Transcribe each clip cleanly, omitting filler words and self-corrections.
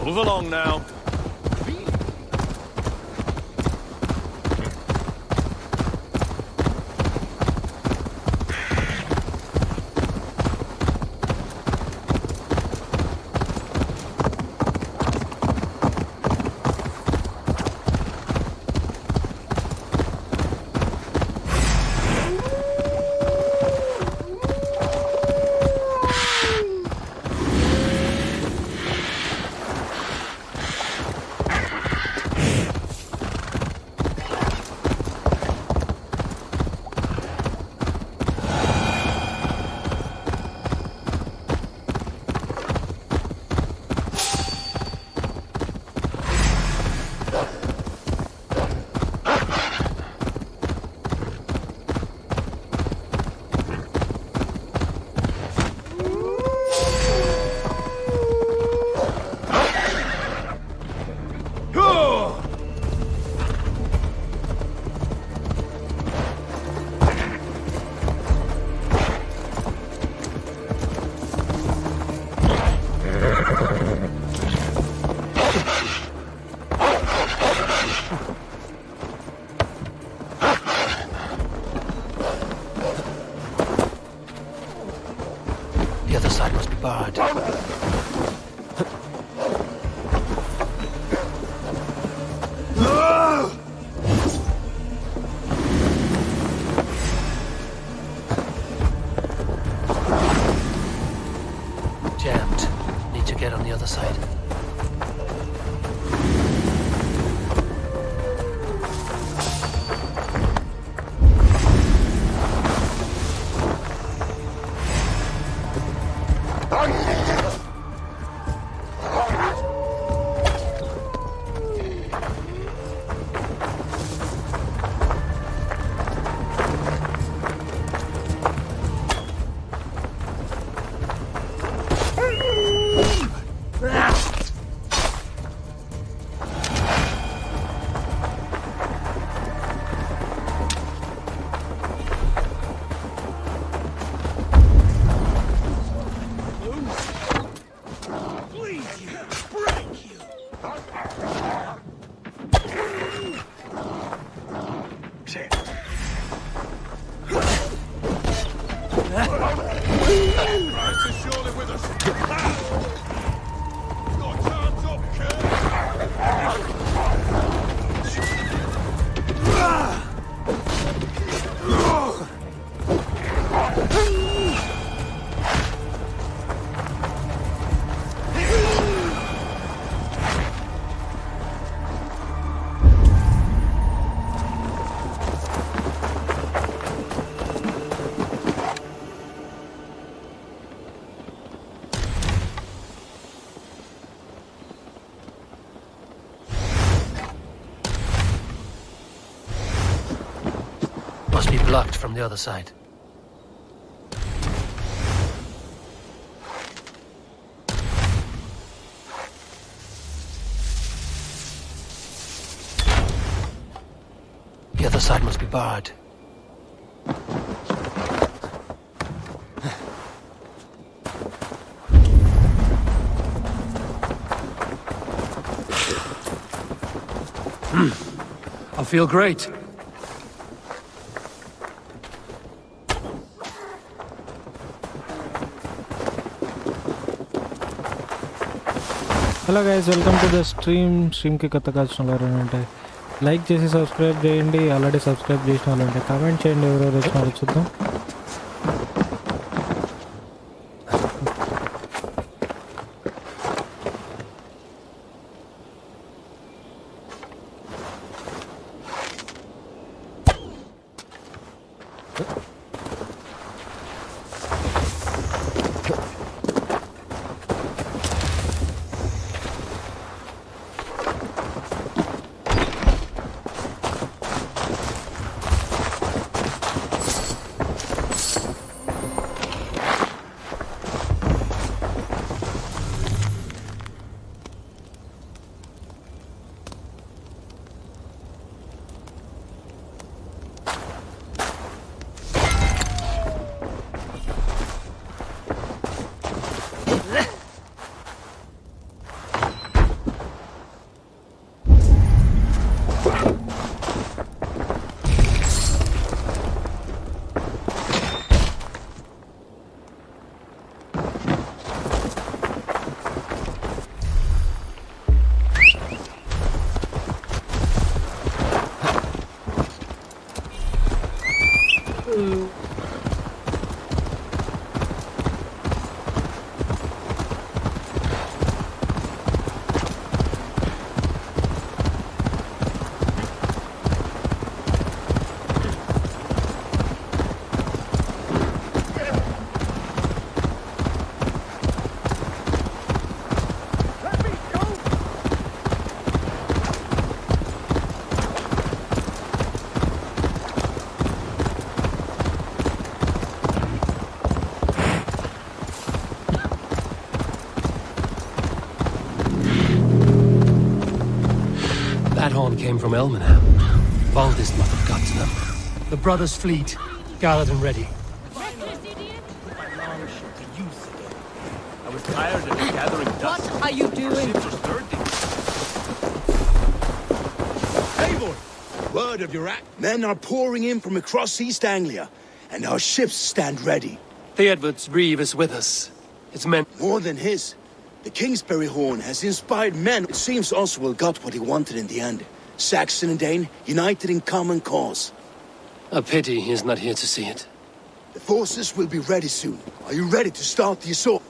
Move along now. The other side must be barred. Jammed. Need to get on the other side. Must be blocked from the other side. The other side must be barred. I feel great. Hello guys, welcome to the స్ట్రీమ్కి కొత్తగా వచ్చిన వాళ్ళు అంటే like చేసి subscribe చేయండి. Already subscribe చేసిన వాళ్ళు అంటే కామెంట్ చేయండి ఎవరెవరు వచ్చినారో చూద్దాం. horn came from Elmenham. Baldist must have got to them. The brothers' fleet, gathered and ready. I was tired of gathering dust. What are you doing? Ships are sturdy. Eivor! Word of your act. Men are pouring in from across East Anglia, and our ships stand ready. Theodward's reeve is with us. It's meant... More than his. The Kingsbury horn has inspired men. It seems Oswald got what he wanted in the end. Saxon and Dane united in common cause. A pity he is not here to see it. The forces will be ready soon. Are you ready to start the assault?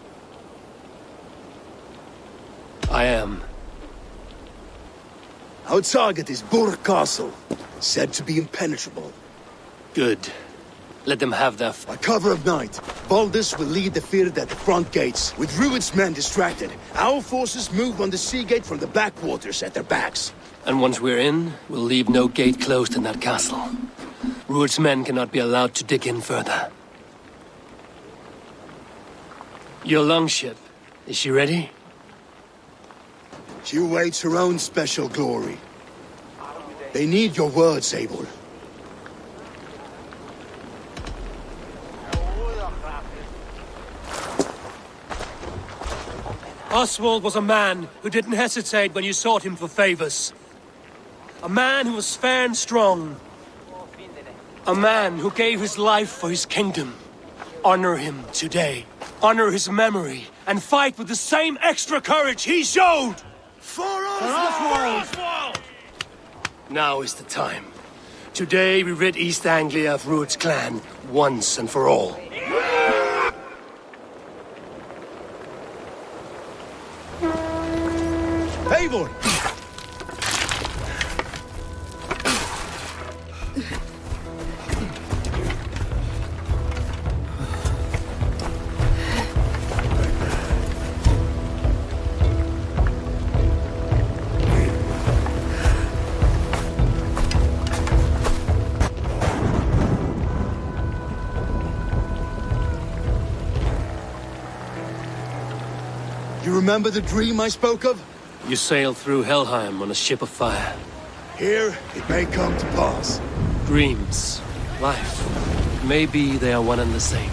I am. Our target is Burg Castle, said to be impenetrable. Good. Let them have their... By cover of night, Baldus will lead the field at the front gates. With Rued's men distracted, our forces move on the sea gate from the backwaters at their backs. And once we're in, we'll leave no gate closed in that castle. Rued's men cannot be allowed to dig in further. Your longship, is she ready? She awaits her own special glory. They need your words, Eivor. Oswald was a man who didn't hesitate when you sought him for favors. A man who was fair and strong. A man who gave his life for his kingdom. Honor him today. Honor his memory. And fight with the same extra courage he showed! For Oswald! Now is the time. Today we rid East Anglia of Rued's clan, once and for all. Eivor! You remember the dream I spoke of? You sailed through Helheim on a ship of fire. Here, it may come to pass. Dreams, life, maybe they are one and the same.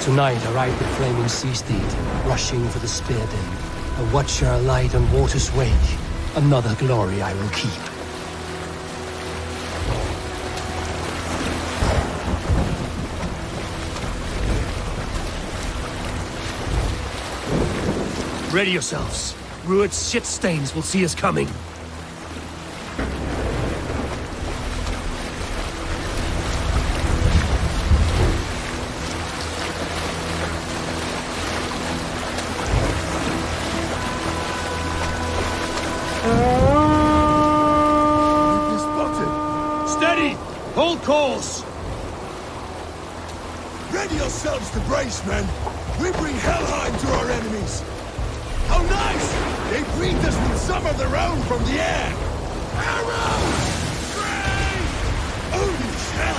Tonight I ride the flaming sea steed, rushing for the spear den. A watcher alight on water's wake. Another glory I will keep. Ready yourselves. Rued's shit stains will see us coming. Steady! Hold course! Ready yourselves to brace, men! We bring Helheim to our enemies! How nice! They greet us with some of their own from the air! Arrows! Train! Holy hell!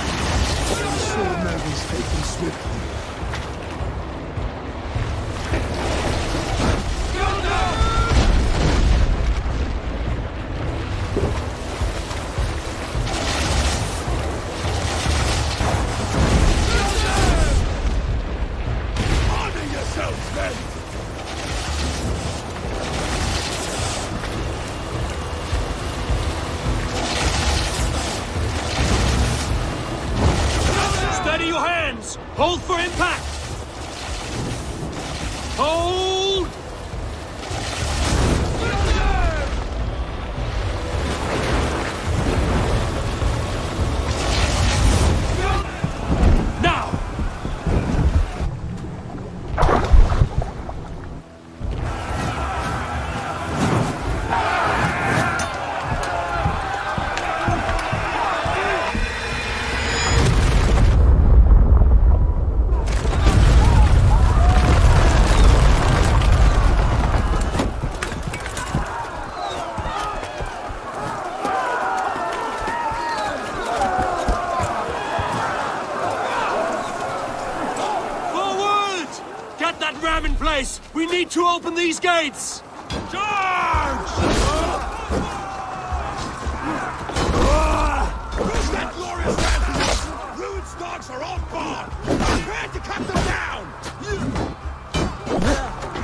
Sword measures taken swiftly. Honor yourselves, men! Steady your hands! Hold for impact! Hold! Now! Forward! Get that ram in place! We need to open these gates! Charge! Who's that glorious man? Ruin's dogs are on guard! Prepare to cut them down!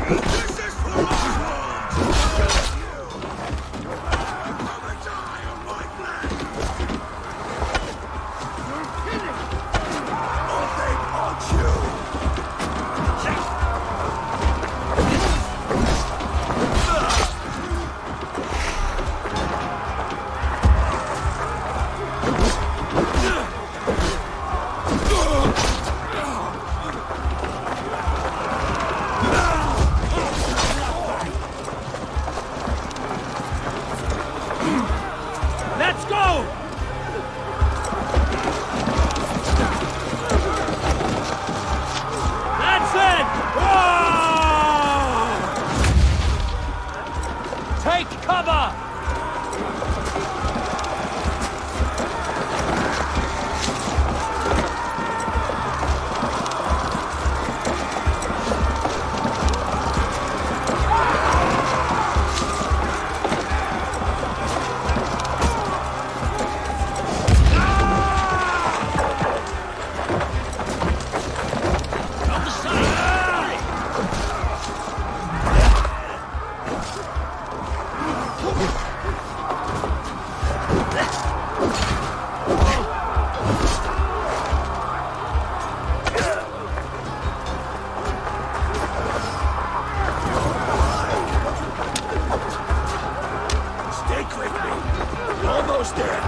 This is for our homes! Come and die on my flag! Or they punch you! Let's go! That's it! Whoa! Take cover! Stick with me! Almost there!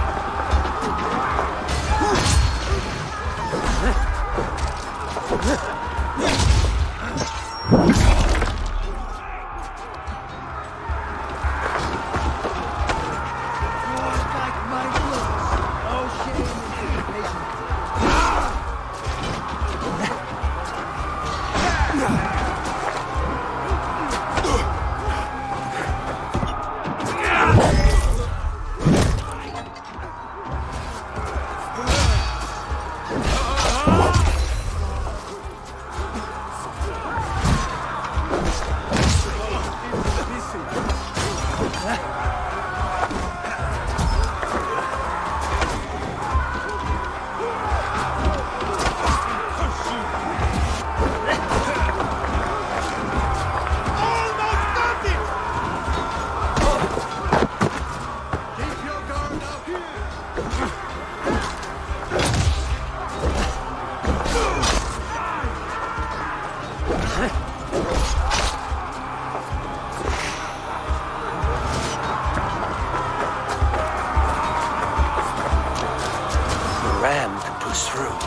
The ram can push through.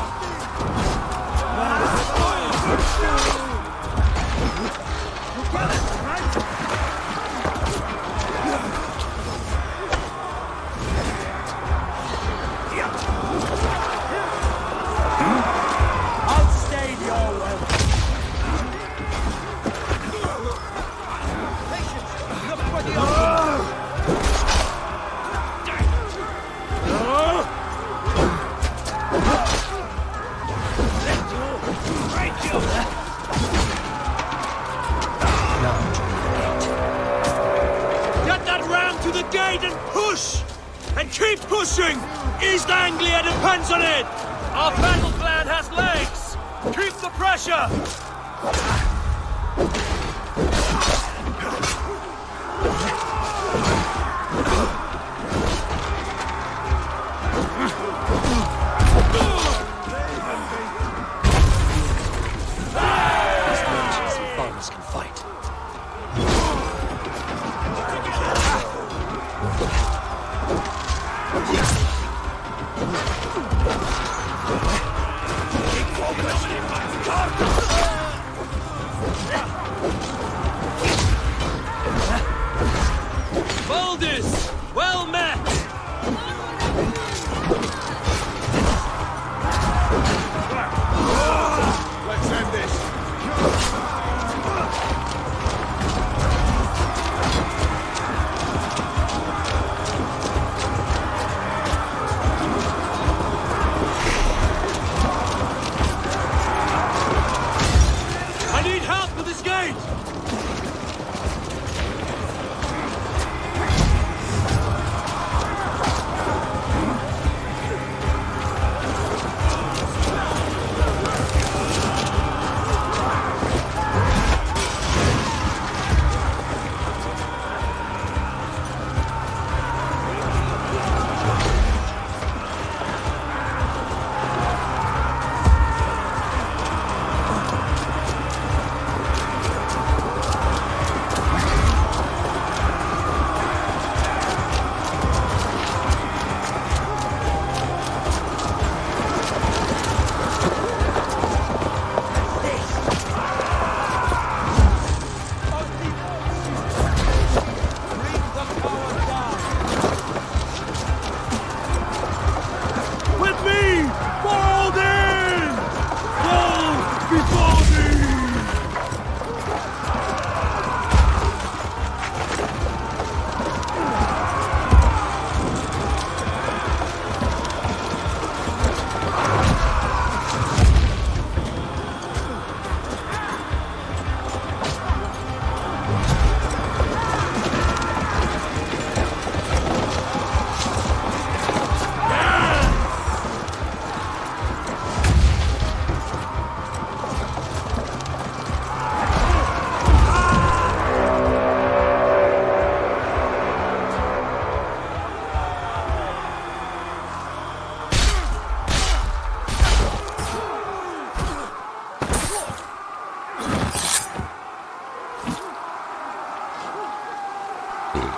And keep pushing! East Anglia depends on it! Our battle plan has legs! Keep the pressure! These merchants and farmers can fight. Boulders! Well met! Let's end this. I need help with this gate!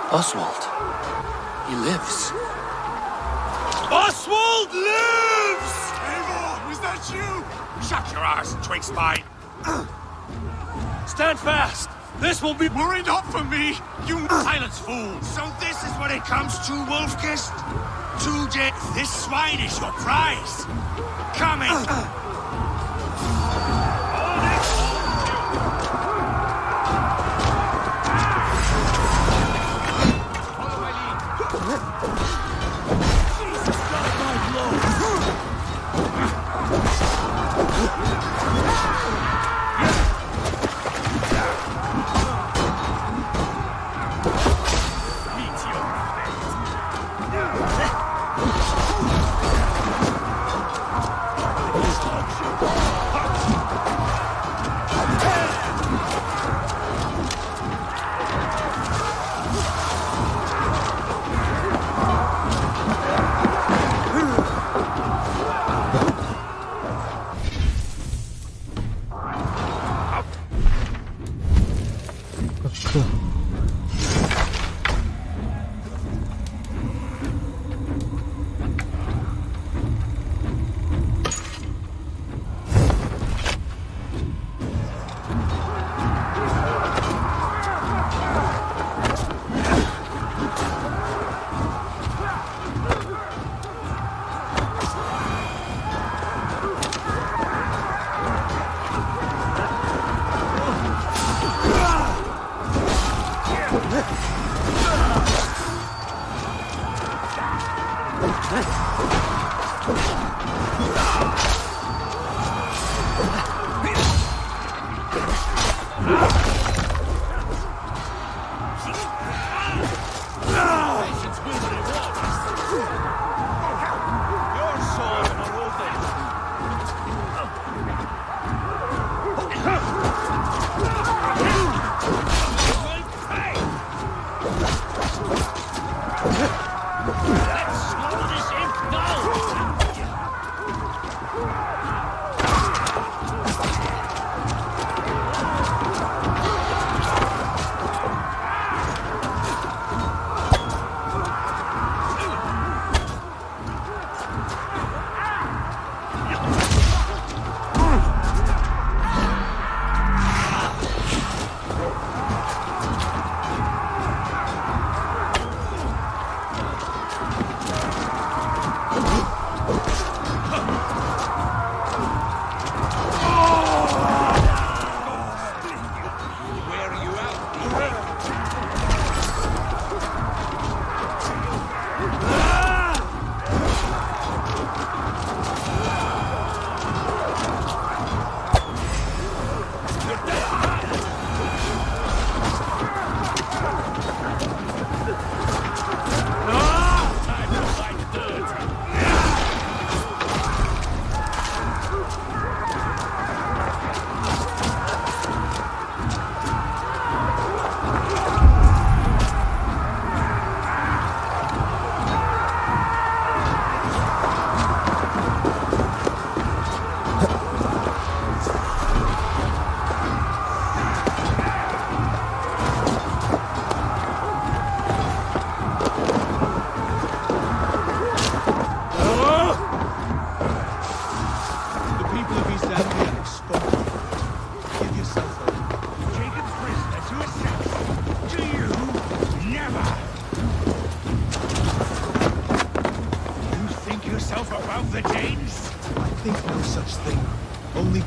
Oswald. He lives. Oswald lives! Eivor, was that you? Shut your ass, twig spine. Stand fast! This will be... Were it not for me, you silence fool. So this is what it comes to, Wolfkist? 2 deaths. This swine is your prize. Coming.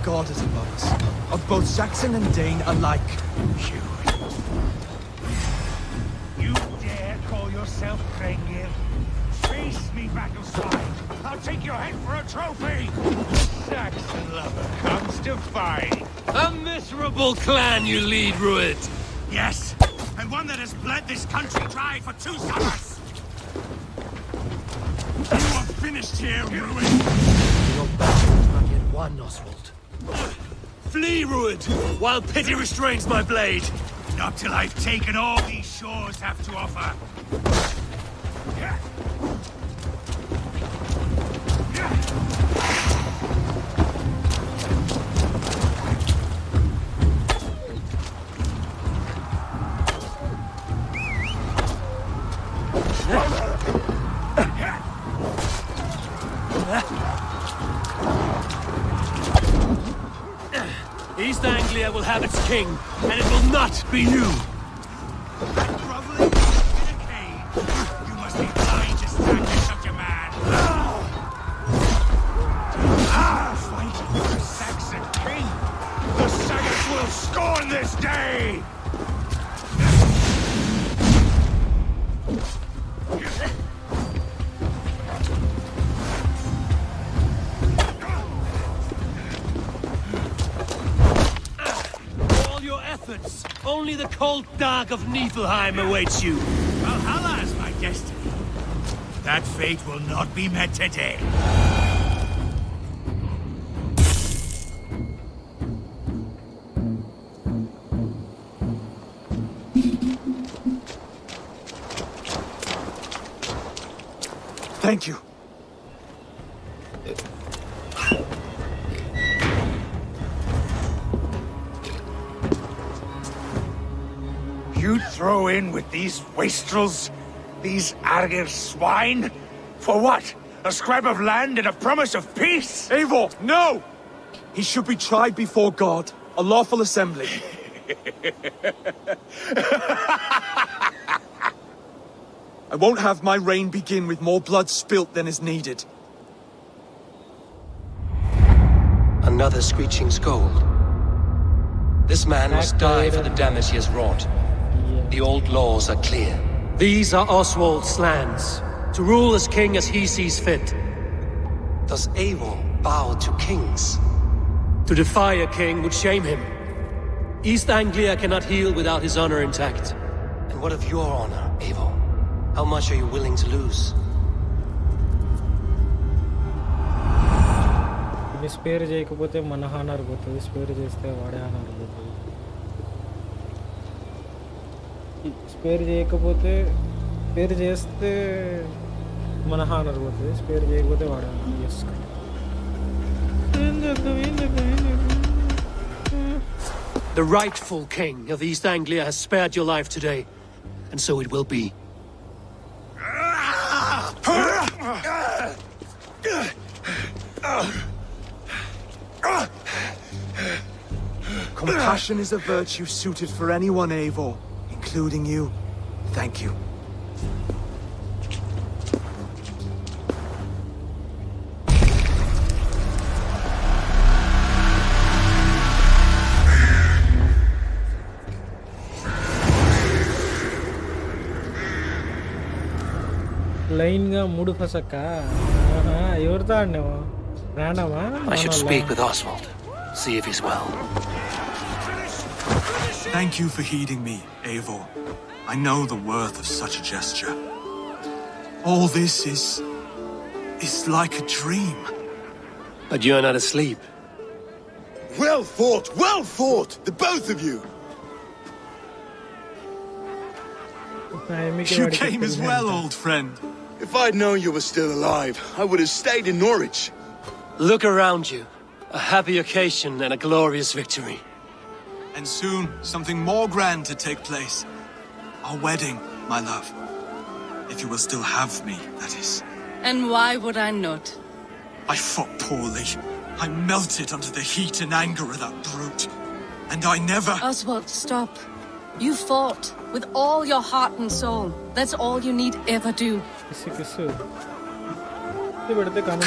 God is above us, of both Saxon and Dane alike. You dare call yourself Redgear? Face me, battleside. I'll take your head for a trophy. Saxon lover comes to fight. A miserable clan you lead, Rued. Yes, and one that has bled this country dry for 2 summers. You are finished here, Rued. Your battle is not yet won, Oswald. Flee, Rued, while pity restrains my blade. Not till I've taken all these shores have to offer. East Anglia will have its king, and it will not be you. Groveling in a cave. You must be blind to stand with such a man. Fighting for a Saxon king. The Sagas will scorn this day. Only the cold dark of Niflheim awaits you. Valhalla is my destiny. That fate will not be met today. Thank you. You throw in with these wastrels? These Argir swine? For what? A scrap of land and a promise of peace? Eivor, no! He should be tried before God, a lawful assembly. I won't have my reign begin with more blood spilt than is needed. Another screeching scold. This man must die for the damage he has wrought. The old laws are clear. These are Oswald's lands, to rule as king as he sees fit. Does Eivor bow to kings? To defy a king would shame him. East Anglia cannot heal without his honor intact. And what of your honor, Eivor? How much are you willing to lose? Spare చేయకపోతే మన honour పోతుంది, spare చేస్తే వాడే honour పోతుంది. Spare చేయకపోతే spare చేస్తే మన honour పోతుంది, స్పేర్ చేయకపోతే వాడే హానర్. ఎస్, ఏం చేద్దాం. The rightful king of East Anglia has spared your life today, and so it will be. Compassion is a virtue suited for anyone, Eivor, including you. Thank you. లైన్గా మూడు ఫసక్క. ఎవరితో ఆడినావా? రాండమా? I should speak with Oswald. See if he's well. Thank you for heeding me, Eivor. I know the worth of such a gesture. All this is like a dream. But you're not asleep. Well fought, the both of you. You came as well, old friend. If I'd known you were still alive, I would have stayed in Norwich. Look around you. A happy occasion and a glorious victory. And soon, something more grand to take place. Our wedding, my love. If you will still have me, that is. And why would I not? I fought poorly. I melted under the heat and anger of that brute. And I never... Oswald, stop. You fought with all your heart and soul. That's all you need ever do.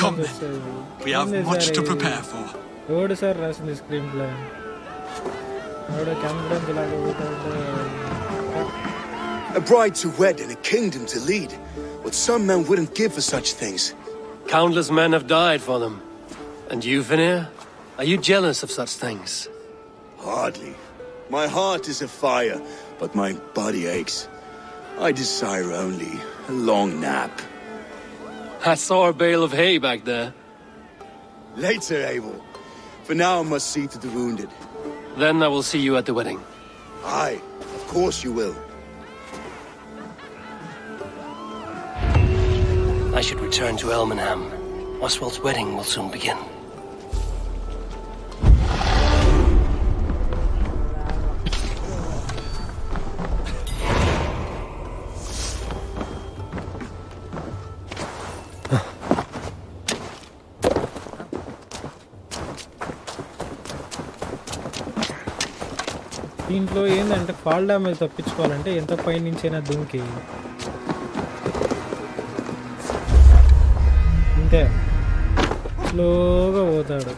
Come then. We have much to prepare for. ఎవడు sir రాసింది screen play? ఎవడో confidence లాగా పోతాడు. A bride to wed and a kingdom to lead. What some men wouldn't give for such things. Countless men have died for them. And you, Veneer? Are you jealous of such things? Hardly. My heart is afire, but my body aches. I desire only a long nap. I saw a bale of hay back there. Later, Abel. For now, I must see to the wounded. Then I will see you at the wedding. Aye, of course you will. I should return to Elmenham. Oswald's wedding will soon begin. దీంట్లో ఏంటంటే fall damage తప్పించుకోవాలంటే ఎంత పైనుంచైనా దుంకి అంతే స్లోగా పోతాడు.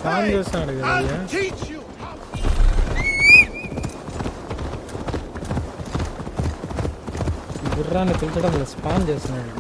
Span చేస్తున్నాడు కదా అయ్యా. I'll teach you how. ఈ గుర్రాన్ని పిలిచడం లేదు, స్పాన్ చేస్తున్నాడు.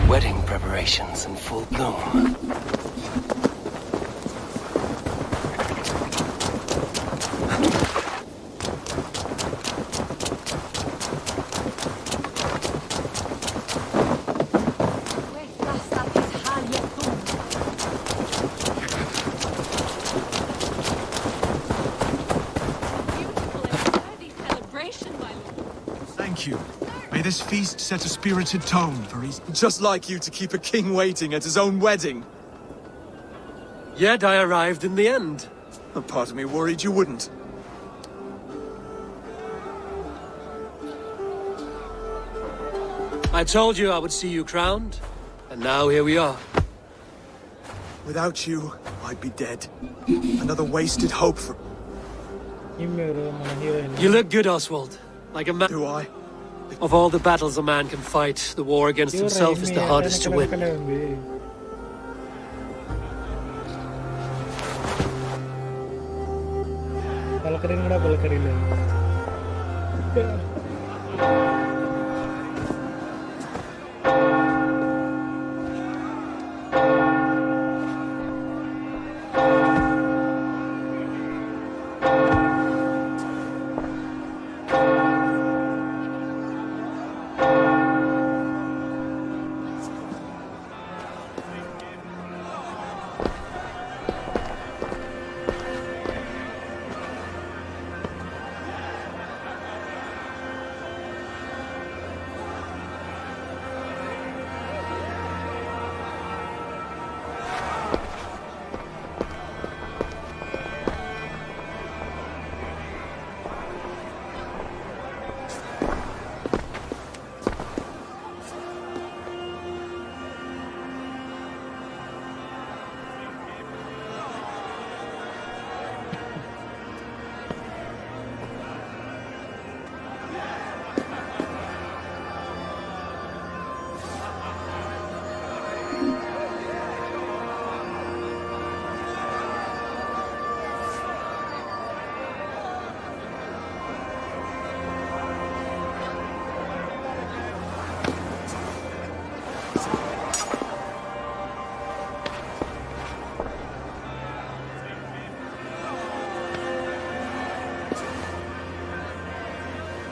Wedding preparations in full bloom. Thank you. May this feast set a spirited tone for East. Just like you to keep a king waiting at his own wedding. Yet I arrived in the end. A part of me worried you wouldn't. I told you I would see you crowned, and now here we are. Without you, I'd be dead. Another wasted hope for... You look good, Oswald. Like a man. Do I? Of all the battles a man can fight, the war against himself is the hardest to win.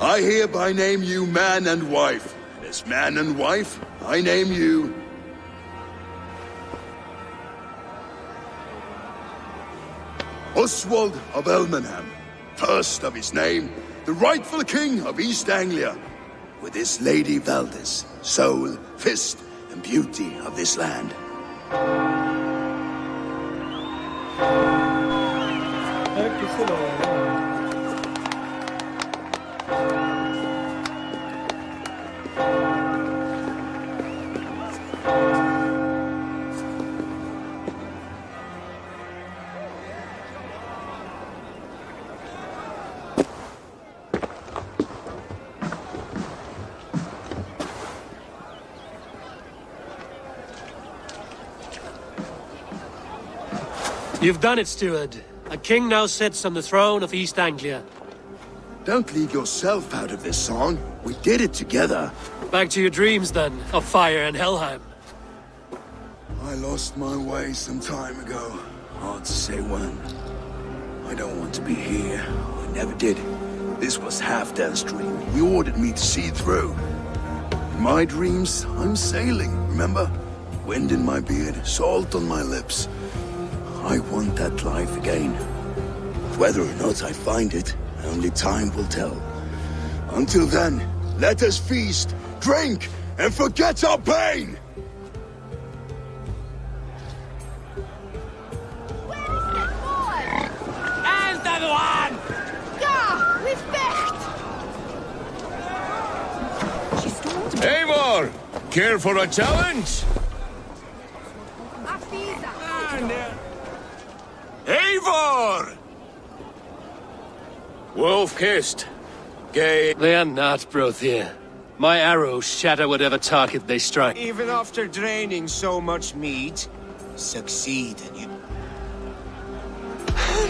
I hereby name you man and wife. As man and wife, I name you... Oswald of Elmenham, first of his name, the rightful king of East Anglia, with his lady Valdis, soul, fist, and beauty of this land. You've done it, steward. A king now sits on the throne of East Anglia. Don't leave yourself out of this song. We did it together. Back to your dreams, then, of fire and Helheim. I lost my way some time ago. Hard to say when. I don't want to be here. I never did. This was Halfdan's dream. He ordered me to see through. In my dreams, I'm sailing, remember? Wind in my beard, salt on my lips. I want that life again. Whether or not I find it, only time will tell. Until then, let us feast, drink, and forget our pain! Eivor! Care for a challenge? Eivor! Wolf-kissed. Gay. They are not, Brothier. My arrows shatter whatever target they strike. Even after draining so much meat, succeed and you...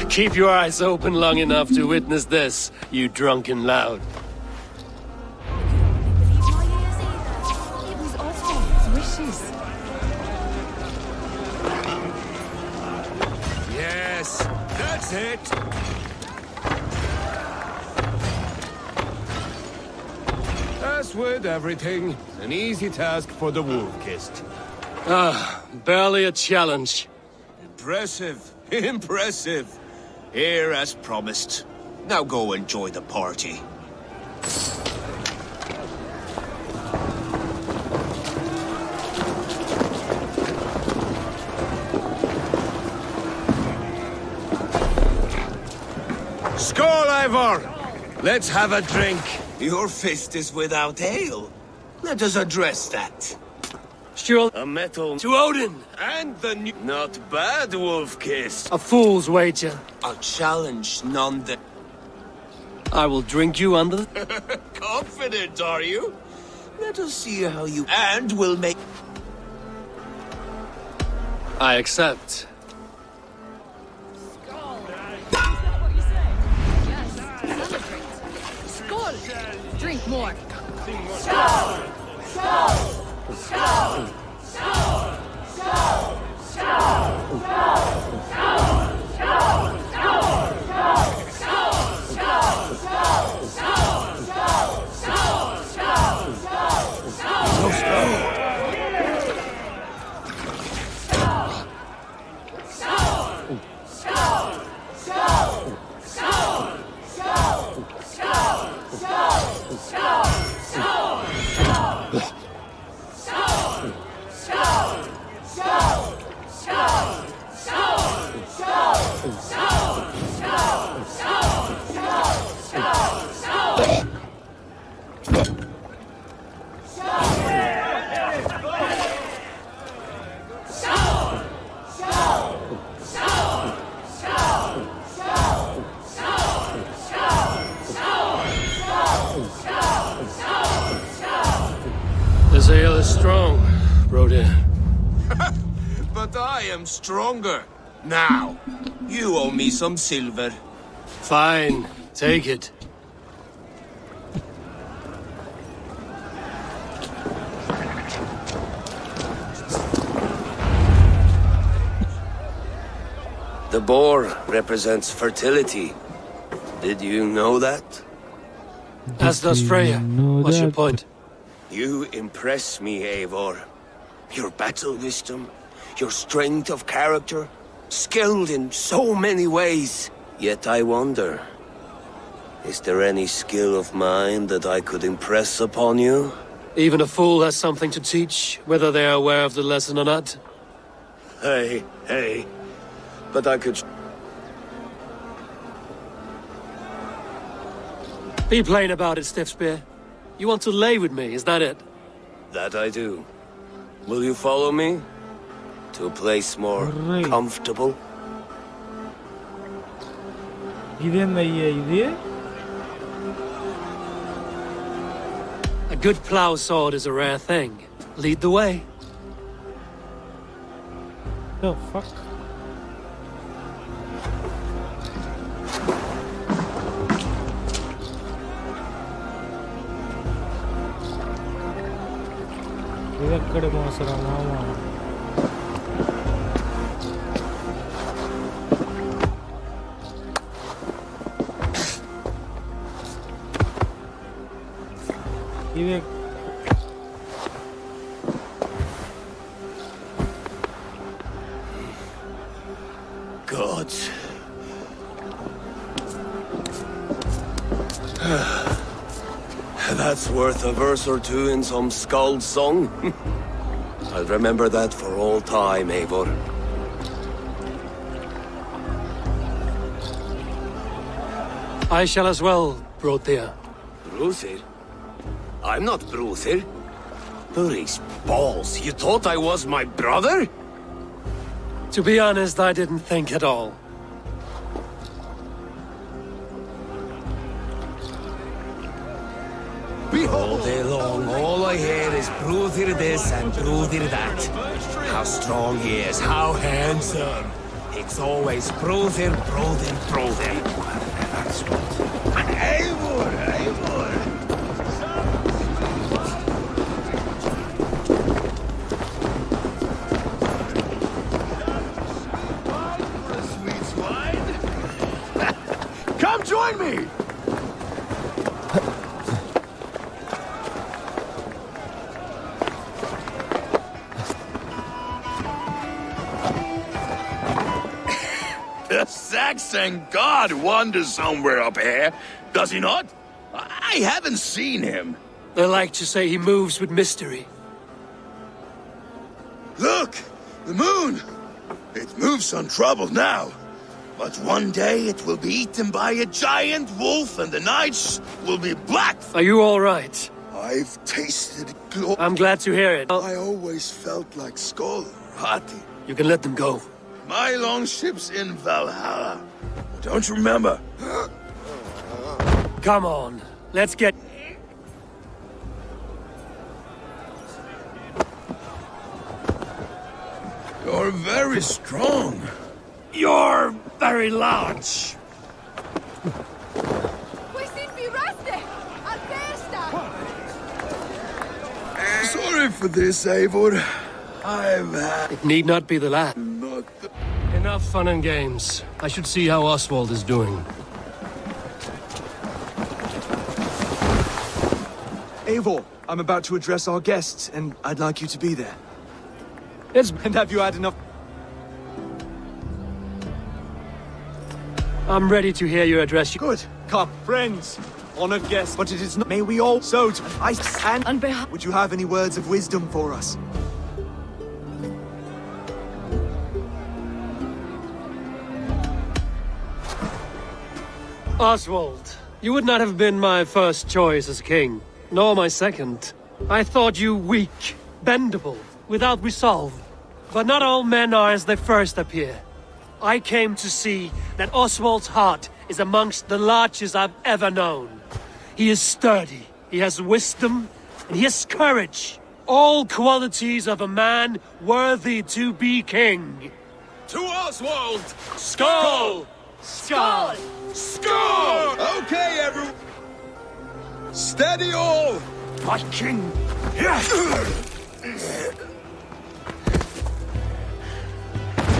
Keep your eyes open long enough to witness this, you drunken loud. It was Oswald's wishes. Yes, that's it. As with everything, an easy task for the wolf-kissed. Barely a challenge. Impressive. Impressive. Here as promised. Now go enjoy the party. Skål, Eivor! Let's have a drink. Your fist is without ale. Let us address that. Sure. A metal... To Odin! And the new... Not bad, wolf-kissed. A fool's wager. A challenge none the... I will drink you under... Confident, are you? Let us see how you... And we'll make... I accept. Drink more. This ale is strong, Broder. But I am stronger. Now, you owe me some silver. Fine, take it. The boar represents fertility. Did you know that? As does Freya. What's your point? You impress me, Eivor. Your battle wisdom, your strength of character, skilled in so many ways. Yet I wonder, is there any skill of mine that I could impress upon you? Even a fool has something to teach, whether they are aware of the lesson or not. Hey. But I could... Be plain about it, Stiffspear. You want to lay with me, is that it? That I do. Will you follow me? To a place more comfortable? ఇదేందయ్యా ఇది A good plow sword is a rare thing. Lead the way. the fuck ఇది ఎక్కడ మోసరా మామ ఇది Gods. That's worth a verse or two in some skald song. I'll remember that for all time, Eivor. I shall as well, Brothir. Bruthir? I'm not Bruthir. Bully's balls. You thought I was my brother? To be honest, I didn't think at all. All day long, all I hear is Bruthir this and Bruthir that. How strong he is, how handsome. It's always Bruthir. That's what. Eivor! Sweet swine. Come join me! The Saxon god wanders somewhere up here, does he not? I haven't seen him. They like to say he moves with mystery. Look! The moon! It moves untroubled now. But one day it will be eaten by a giant wolf and the nights will be black. Are you all right? I've tasted glory. I'm glad to hear it. I always felt like Skoll or Hati. You can let them go. My longships in Valhalla. Don't you remember? Come on, let's get... You're very strong. You're very large. Sorry for this, Eivor. I've had It need not be the last. not the... Enough fun and games. I should see how Oswald is doing. Eivor, I'm about to address our guests, and I'd like you to be there. And have you had enough? I'm ready to hear your address. Good. Come, friends, honored guests, but it is not. May we all so I and On behalf... would you have any words of wisdom for us? Oswald, you would not have been my first choice as king, nor my second. I thought you weak, bendable, without resolve. But not all men are as they first appear. I came to see that Oswald's heart is amongst the largest I've ever known. He is sturdy, he has wisdom, and he has courage. All qualities of a man worthy to be king. To Oswald! Skull! Skull! Score! Okay, everyone. Steady all! My king! Yes!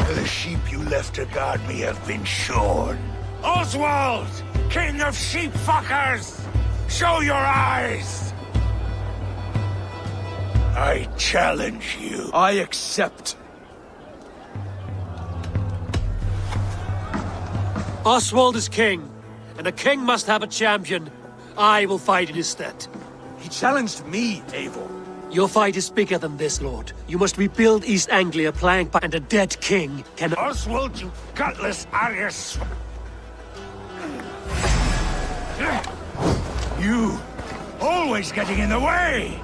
The sheep you left to guard me have been shorn. Oswald! King of sheep fuckers! Show your eyes! I challenge you. I accept. Oswald is king, and a king must have a champion. I will fight in his stead. He challenged me, Eivor. Your fight is bigger than this, Lord. You must rebuild East Anglia plank by, and a dead king can... Oswald, you gutless Arya You! Always getting in the way!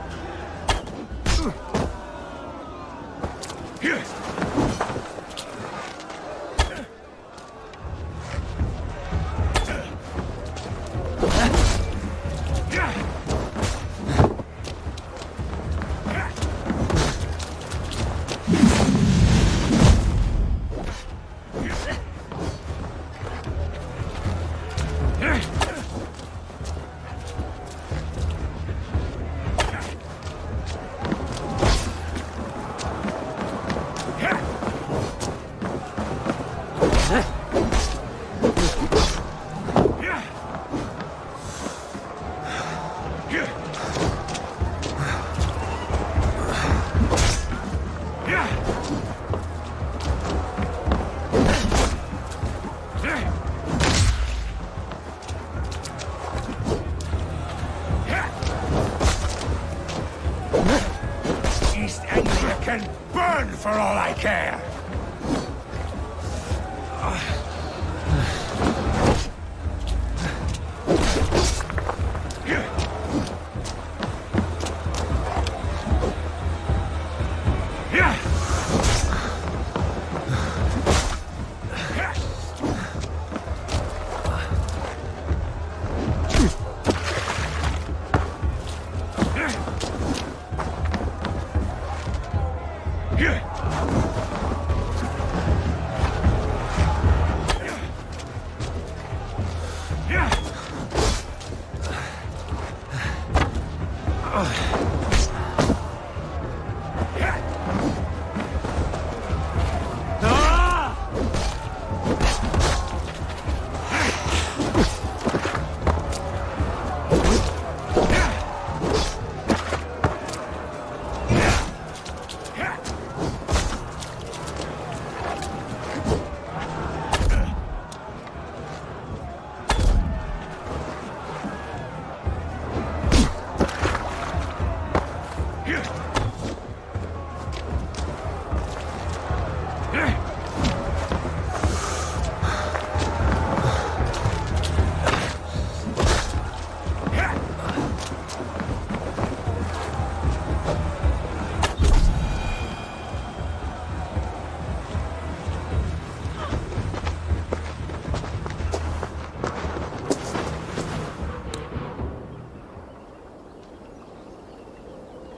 East Anglia can burn for all I care!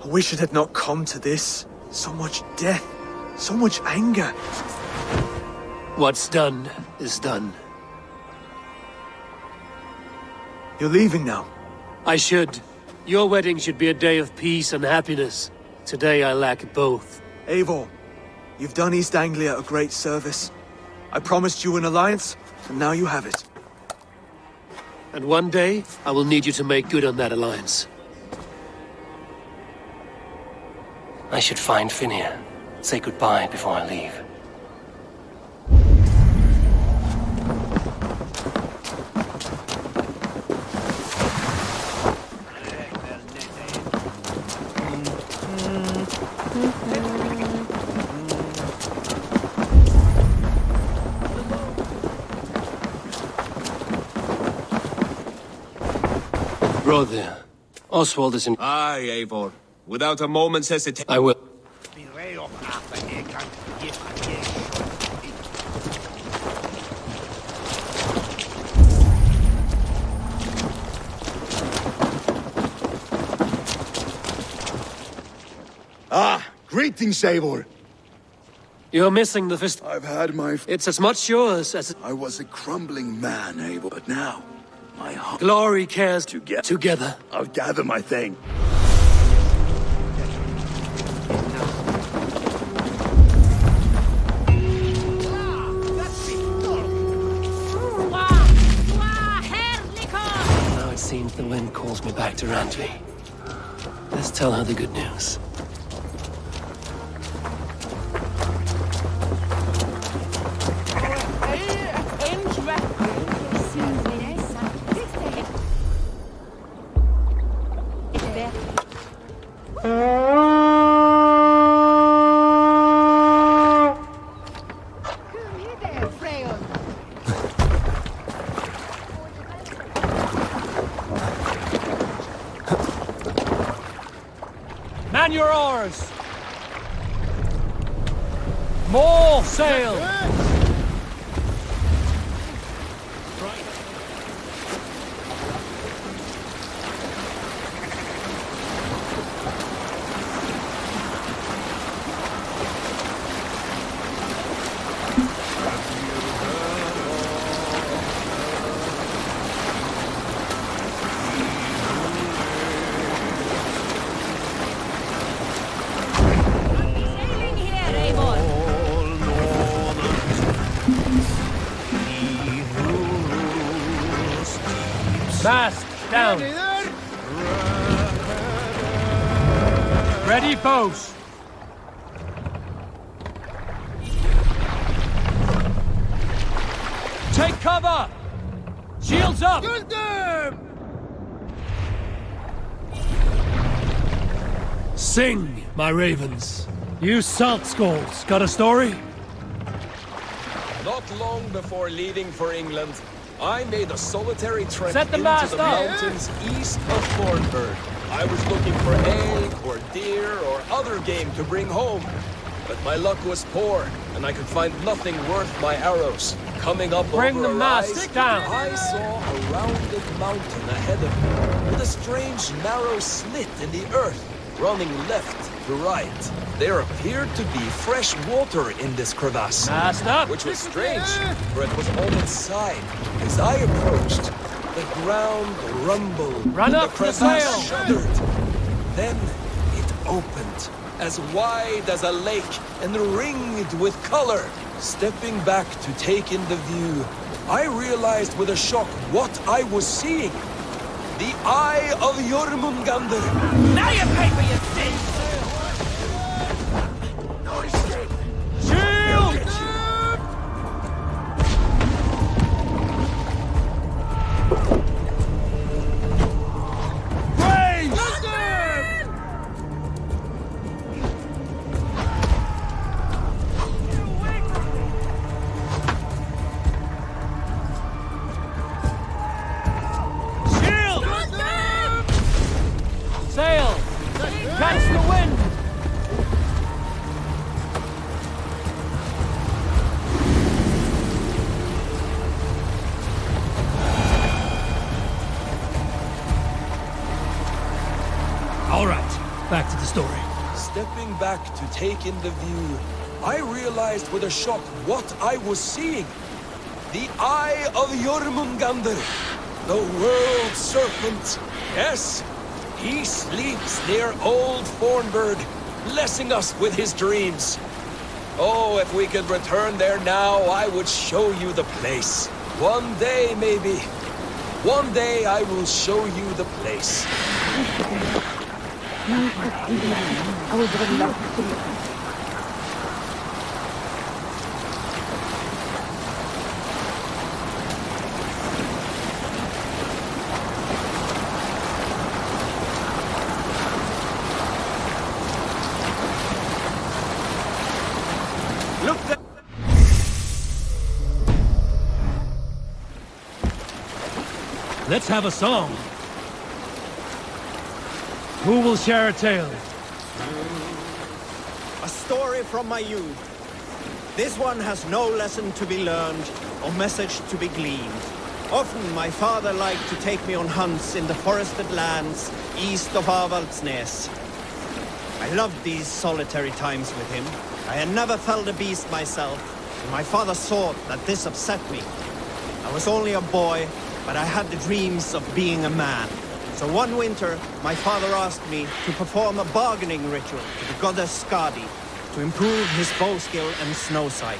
I wish it had not come to this. So much death, so much anger. What's done is done. You're leaving now. I should. Your wedding should be a day of peace and happiness. Today I lack both. Eivor, you've done East Anglia a great service. I promised you an alliance, and now you have it. And one day, I will need you to make good on that alliance. I should find Finia. Say goodbye before I leave. Brother, Oswald is in... Aye, Eivor. Without a moment's hesitation. I will. Ah, greetings, Eivor. You're missing the fist. I've had my... It's as much yours as... I was a crumbling man, Eivor, but now, my heart... Glory cares Together. together. I'll gather my thing. Now it's seems the wind calls me back to Randvi. Let's tell her the good news. Man your oars! More sail! Mast down. Ready, pose. Take cover. Shields up. Sing, my ravens. You salt skulls, got a story? Not long before leaving for England, I made a solitary trek Set the into mast the up. mountains east of Thornburg. I was looking for elk or deer or other game to bring home. But my luck was poor, and I could find nothing worth my arrows. Coming up Bring over the a mast rise, down. I saw a rounded mountain ahead of me, with a strange narrow slit in the earth, running left to right. There appeared to be fresh water in this crevasse. Mast up. Which was strange, for it was on its side. As I approached, the ground rumbled, Run and up the the crevasse sail. shuddered. Then it opened, as wide as a lake and ringed with color. Stepping back to take in the view, I realized with a shock what I was seeing. The Eye of Jormungandr. Now you pay for your sins! Shield! Sail! Catch the wind! All right, back to the story. Stepping back to take in the view, I realized with a shock what I was seeing. The Eye of Jormungandr, the world serpent. Yes, he sleeps near old Thornburg, blessing us with his dreams. Oh, if we could return there now, I would show you the place. One day, maybe. One day I will show you the place. Let's have a song. Who will share a tale? A story from my youth. This one has no lesson to be learned or message to be gleaned. Often my father liked to take me on hunts in the forested lands east of Avaldsnes. I loved these solitary times with him. I had never felled a beast myself, and my father thought that this upset me. I was only a boy, but I had the dreams of being a man. So one winter, my father asked me to perform a bargaining ritual to the goddess Skadi to improve his bow skill and snow sight.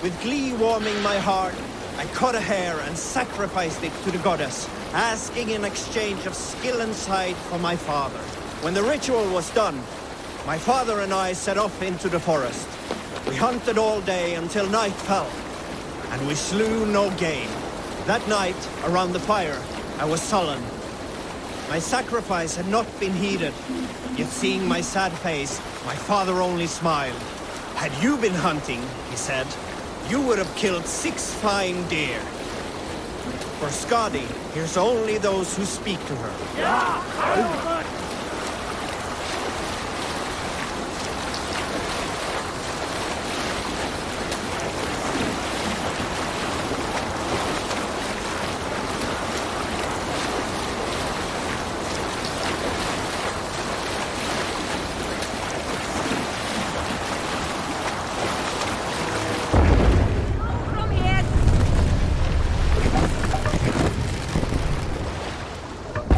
With glee warming my heart, I cut a hair and sacrificed it to the goddess, asking in exchange of skill and sight for my father. When the ritual was done, my father and I set off into the forest. We hunted all day until night fell, and we slew no game. That night, around the fire, I was sullen. My sacrifice had not been heeded, yet seeing my sad face, my father only smiled. Had you been hunting, he said, you would have killed 6 fine deer. For Skadi hears only those who speak to her.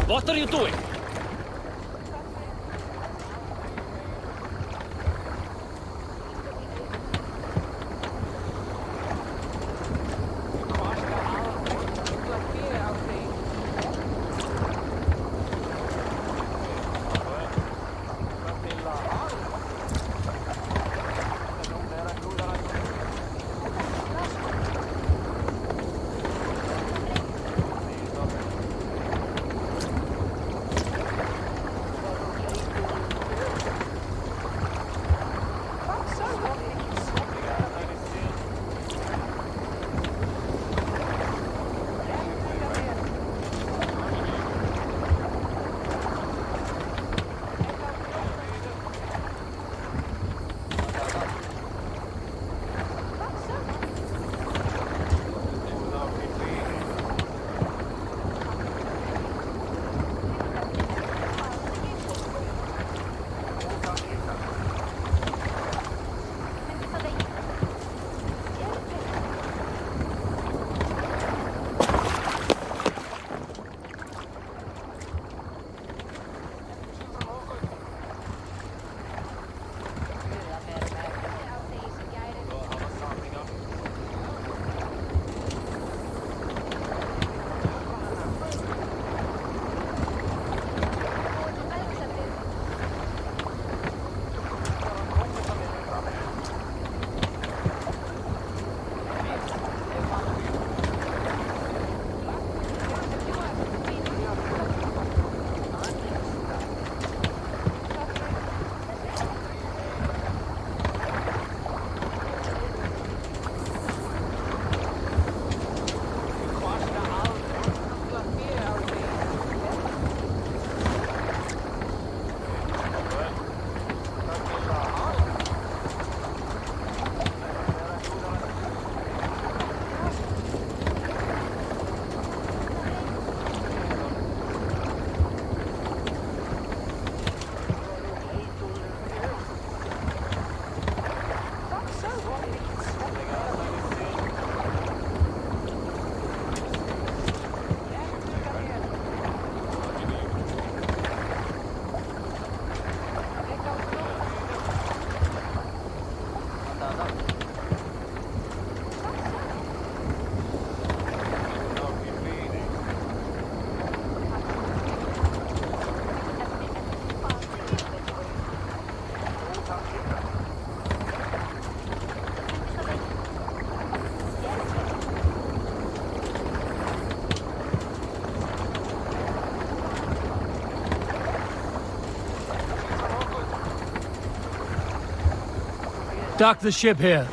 What are you doing? Dock the ship here.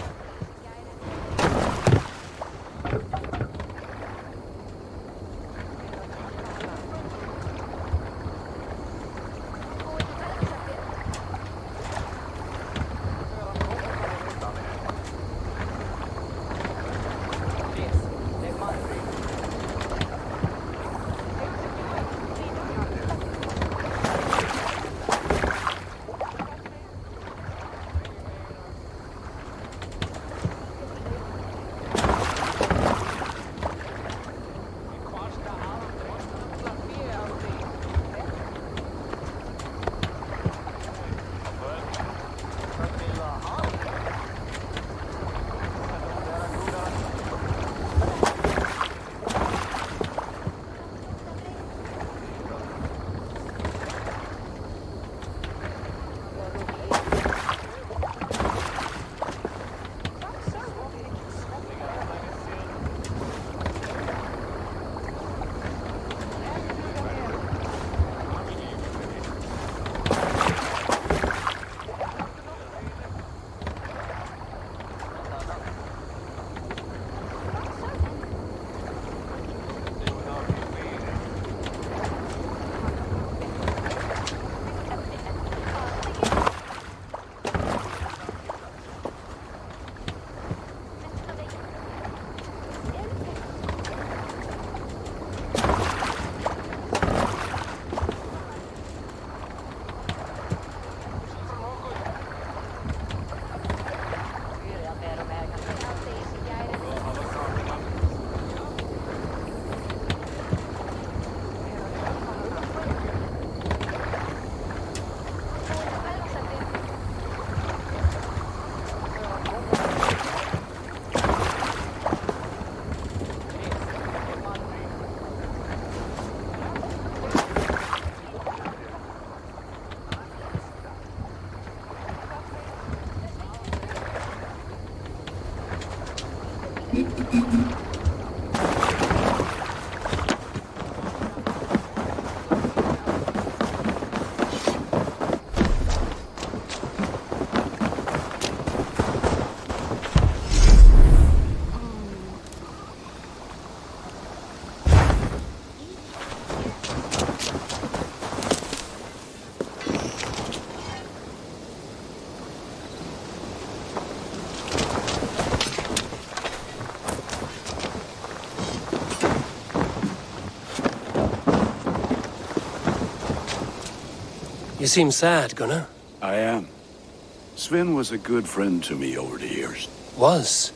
You seem sad, Gunnar. I am. Sven was a good friend to me over the years. Was?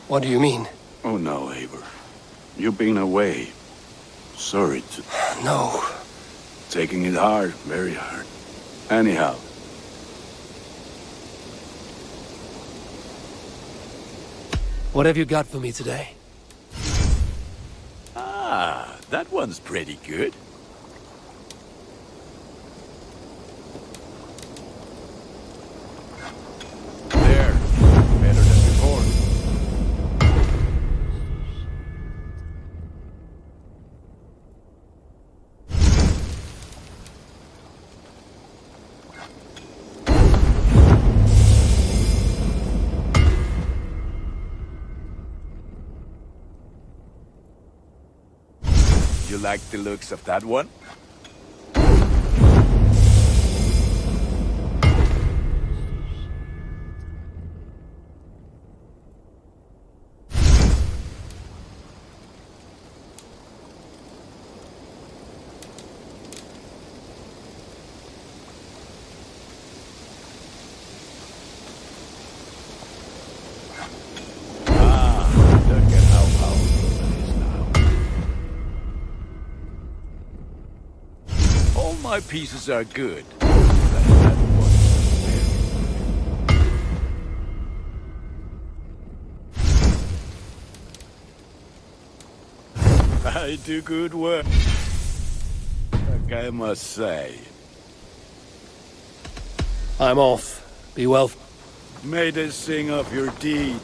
What do you mean? Oh no, Eivor. You've been away. Sorry to... No. Taking it hard, very hard. Anyhow. What have you got for me today? Ah, that one's pretty good. There. Better than before. You like the looks of that one? Look at how powerful it is now. All my pieces are good. I do good work. I must say. I'm off. Be well. May they sing of your deed.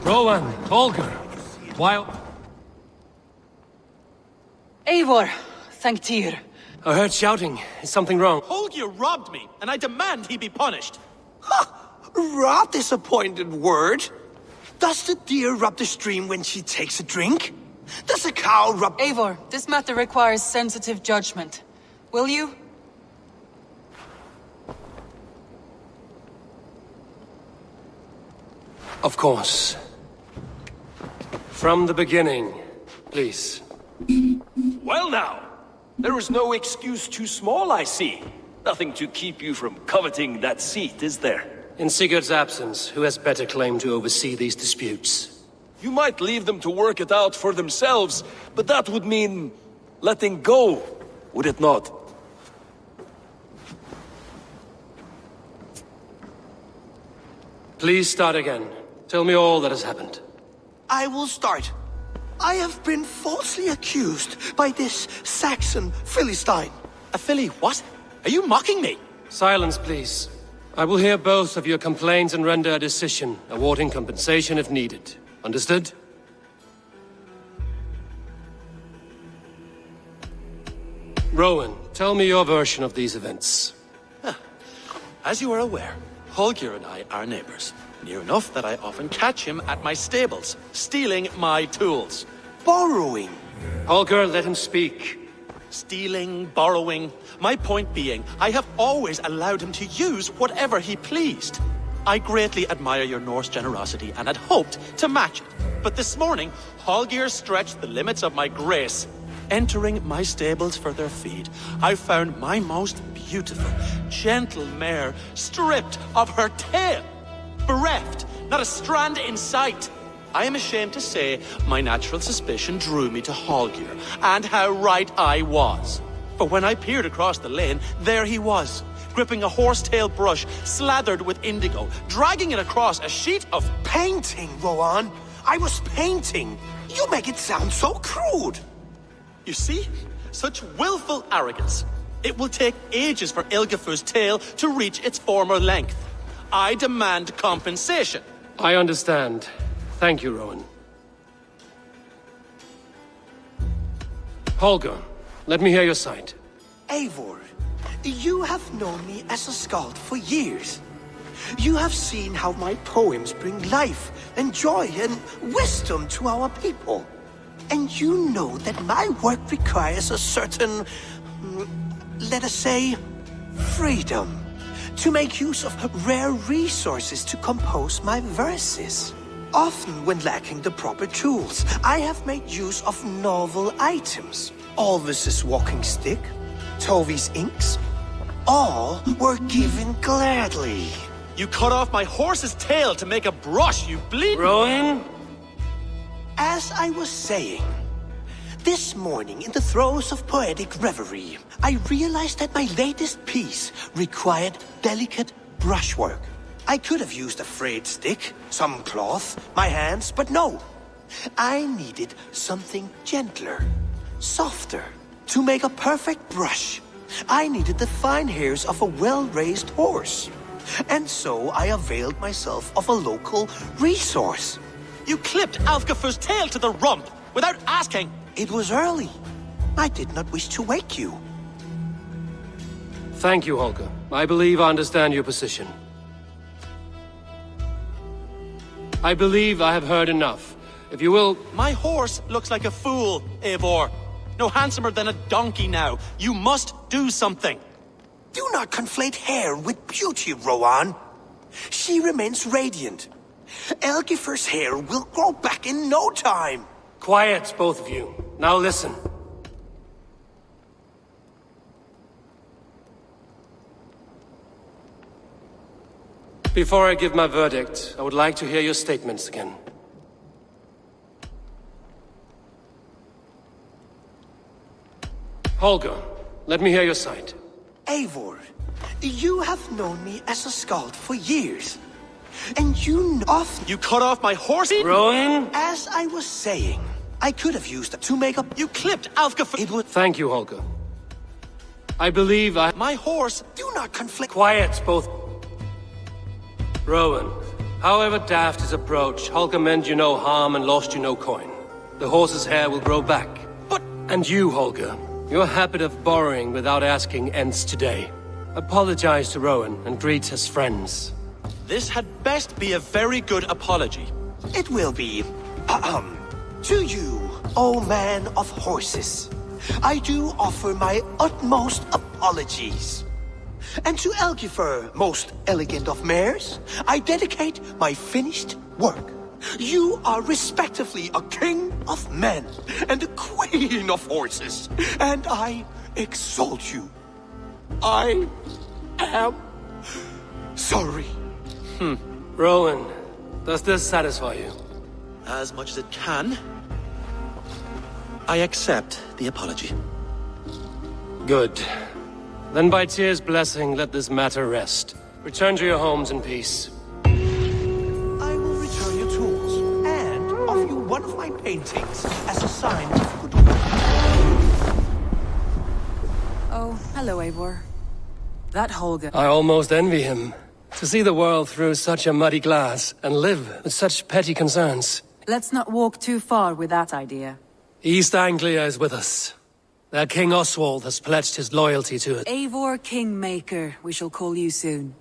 Rowan, Holger, while... Eivor, thank Tyr. I heard shouting. Is something wrong? Holger robbed me, and I demand he be punished. Rot is a pointed word. Does the deer rub the stream when she takes a drink? Does a cow rub... Eivor, this matter requires sensitive judgment. Will you? Of course. From the beginning, please. Well now, there is no excuse too small, I see. Nothing to keep you from coveting that seat, is there? In Sigurd's absence, who has better claim to oversee these disputes? You might leave them to work it out for themselves, but that would mean letting go, would it not? Please start again. Tell me all that has happened. I will start. I have been falsely accused by this Saxon Philistine. A Philly what? Are you mocking me? Silence, please. I will hear both of your complaints and render a decision, awarding compensation if needed. Understood? Rowan, tell me your version of these events. As you are aware, Holger and I are neighbors. Near enough that I often catch him at my stables, stealing my tools. Borrowing. Holger, let him speak. Stealing, borrowing. My point being, I have always allowed him to use whatever he pleased. I greatly admire your Norse generosity and had hoped to match it. But this morning, Holger stretched the limits of my grace. Entering my stables for their feed, I found my most beautiful, gentle mare stripped of her tail. Bereft, not a strand in sight. I am ashamed to say my natural suspicion drew me to Holger, and how right I was. For when I peered across the lane, there he was, gripping a horsetail brush slathered with indigo, dragging it across a sheet of painting, Rowan. I was painting. You make it sound so crude. You see? Such willful arrogance. It will take ages for Ilgafur's tail to reach its former length. I demand compensation. I understand. Thank you, Rowan. Holger, let me hear your side. Eivor, you have known me as a skald for years. You have seen how my poems bring life and joy and wisdom to our people. And you know that my work requires a certain, let us say, freedom. To make use of rare resources to compose my verses. Often when lacking the proper tools, I have made use of novel items. Alvis's walking stick, Tovi's inks, all were given gladly. You cut off my horse's tail to make a brush, you bleed... Rowan? As I was saying, this morning in the throes of poetic reverie, I realized that my latest piece required delicate brushwork. I could have used a frayed stick, some cloth, my hands, but no. I needed something gentler, softer. To make a perfect brush, I needed the fine hairs of a well-raised horse. And so I availed myself of a local resource. You clipped Alfgafur's tail to the rump without asking. It was early. I did not wish to wake you. Thank you, Holger. I believe I understand your position. I believe I have heard enough. If you will... My horse looks like a fool, Eivor. No handsomer than a donkey now. You must do something. Do not conflate hair with beauty, Rowan. She remains radiant. Elgifur's hair will grow back in no time. Quiet, both of you. Now listen. Before I give my verdict, I would like to hear your statements again. Holger, let me hear your side. Eivor, you have known me as a skald for years. And you often... You cut off my horse? Rowan? As I was saying, I could have used it to make up... You clipped Alfgafur... It would... Thank you, Holger. I believe I... My horse... Do not conflict... Quiet, both... Rowan, However daft his approach, Holger meant you no harm and lost you no coin. The horse's hair will grow back. But... And you, Holger, your habit of borrowing without asking ends today. Apologize to Rowan and greet his friends. This had best be a very good apology. It will be. To you, O man of horses, I do offer my utmost apologies. And to Elgifer, most elegant of mares, I dedicate my finished work. You are respectively a king of men and a queen of horses, and I exalt you. I am sorry. Rowan, does this satisfy you? As much as it can. I accept the apology. Good. Then by Tyr's blessing, let this matter rest. Return to your homes in peace. I will return your tools and offer you one of my paintings as a sign of goodwill. Oh, hello, Eivor. That Holger... I almost envy him. To see the world through such a muddy glass and live with such petty concerns. Let's not walk too far with that idea. East Anglia is with us. Their King Oswald has pledged his loyalty to it. Eivor Kingmaker, we shall call you soon.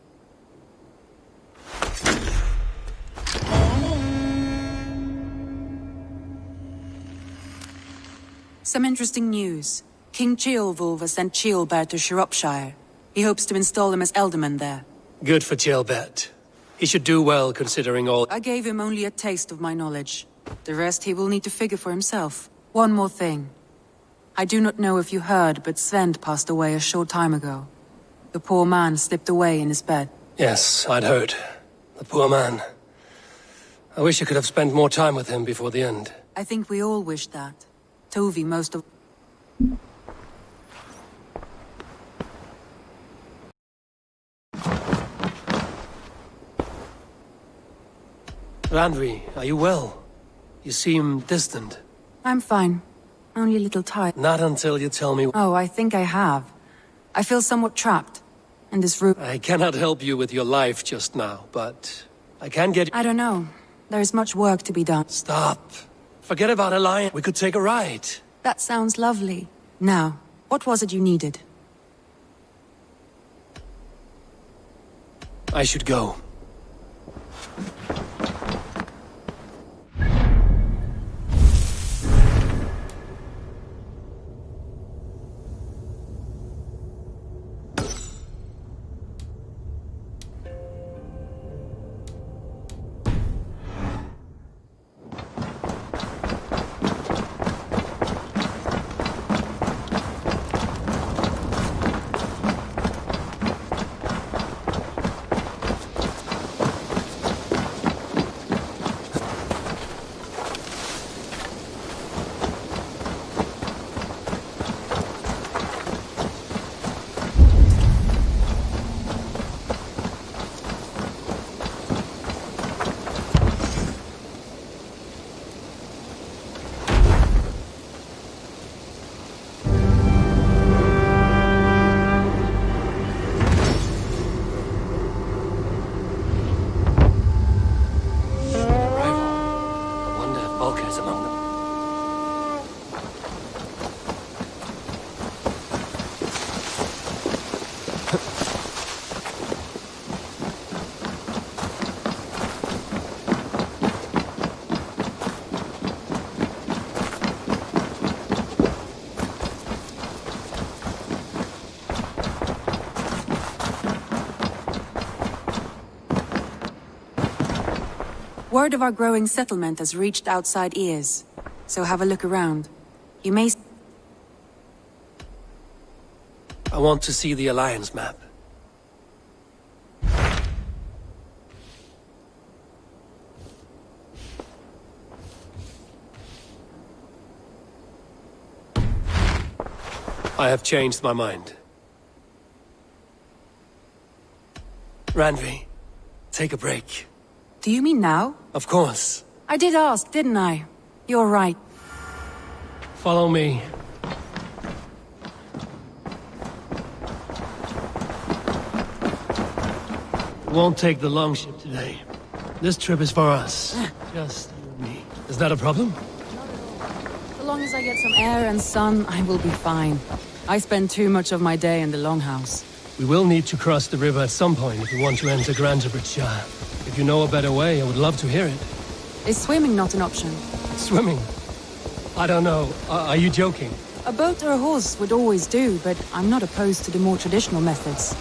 Some interesting news. King Ceolwulf has sent Ceolbert to Shropshire. He hopes to install him as Ealdorman there. Good for Ceolbert. He should do well considering all... I gave him only a taste of my knowledge. The rest he will need to figure for himself. One more thing. I do not know if you heard, but Sven passed away a short time ago. The poor man slipped away in his bed. Yes, I'd heard. The poor man. I wish I could have spent more time with him before the end. I think we all wish that. Tovi most of... Randvi, are you well? You seem distant. I'm fine. Only a little tired. Not until you tell me... Oh, I think I have. I feel somewhat trapped in this room. I cannot help you with your life just now, but I can get... I don't know. There is much work to be done. Stop. Forget about Alliance. We could take a ride. That sounds lovely. Now, what was it you needed? I should go. Word of our growing settlement has reached outside ears, so have a look around. You may... I want to see the Alliance map. I have changed my mind. Randvi, take a break. Do you mean now? Of course. I did ask, didn't I? You're right. Follow me. Won't take the longship today. This trip is for us. Just you and me. Is that a problem? As long as I get some air and sun, I will be fine. I spend too much of my day in the longhouse. We will need to cross the river at some point if we want to enter Redgear. If you know a better way, I would love to hear it. Is swimming not an option? Swimming? I don't know. Are you joking? A boat or a horse would always do, but I'm not opposed to the more traditional methods.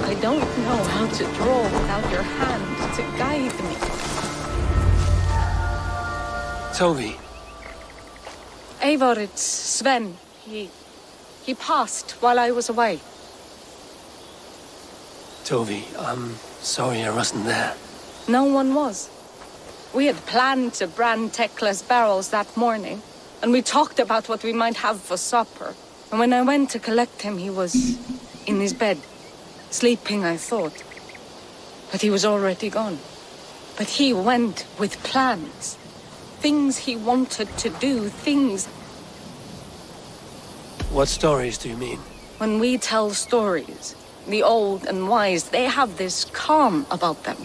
I don't know how to draw without your hand to guide me. Toby. Eivor, it's Sven. He passed while I was away. Toby, I'm sorry I wasn't there. No one was. We had planned to brand Tekla's barrels that morning, and we talked about what we might have for supper. And when I went to collect him, he was in his bed. Sleeping, I thought. But he was already gone. But he went with plans. Things he wanted to do, things... What stories do you mean? When we tell stories, the old and wise, they have this calm about them.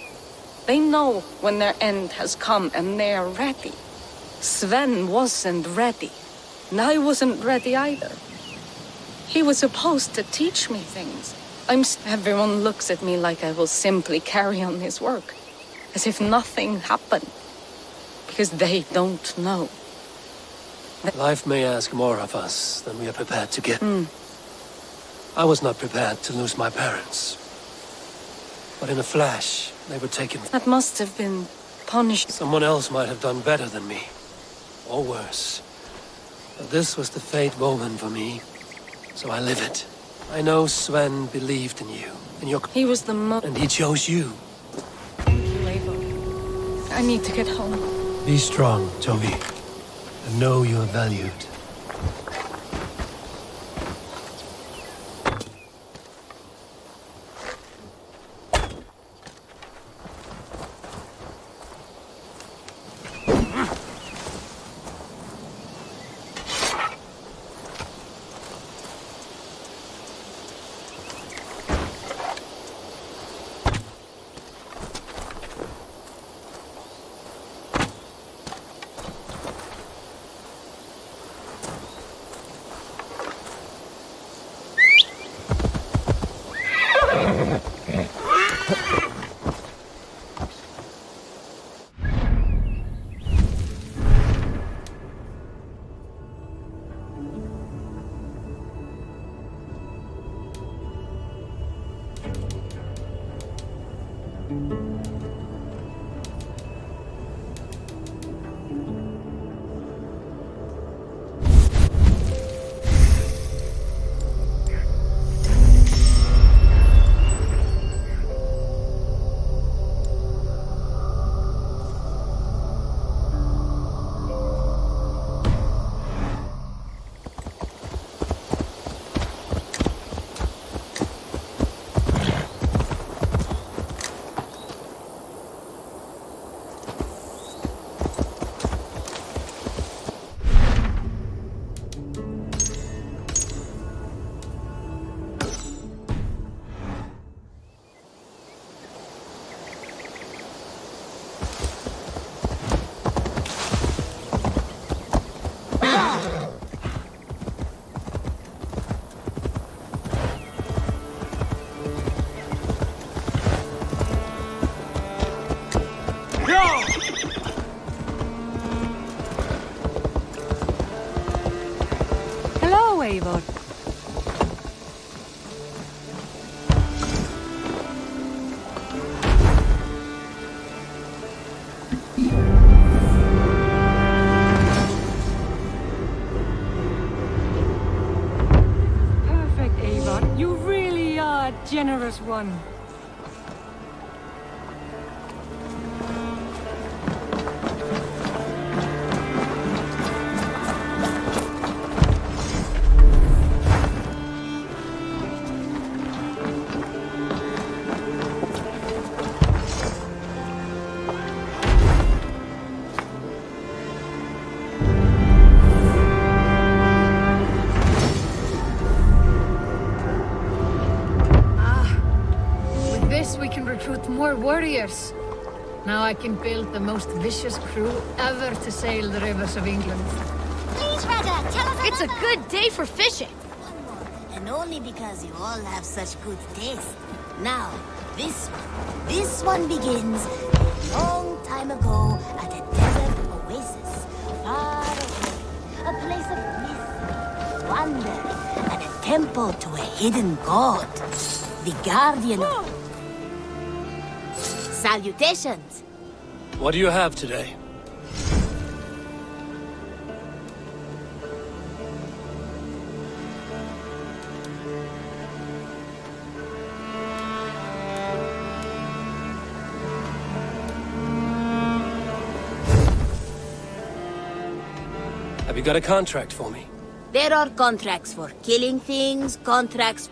They know when their end has come and they are ready. Sven wasn't ready. And I wasn't ready either. He was supposed to teach me things. Everyone looks at me like I will simply carry on his work. As if nothing happened. Because they don't know. Life may ask more of us than we are prepared to give. I was not prepared to lose my parents. But in a flash, they were taken. That must have been punished. Someone else might have done better than me. Or worse. But this was the fate woven for me. So I live it. I know Sven believed in you. He was the And he chose you. Thank you, Eivor. I need to get home. Be strong, Toby. And know you are valued. Eivor. Perfect, Eivor. You really are a generous one. More warriors. Now I can build the most vicious crew ever to sail the rivers of England. Please, Redgear, tell us It's a good day for fishing. And only because you all have such good taste. Now, this one begins a long time ago at a desert oasis, far away. A place of mystery, wonder, and a temple to a hidden god. The guardian of... Salutations! What do you have today? Have you got a contract for me? There are contracts for killing things, contracts...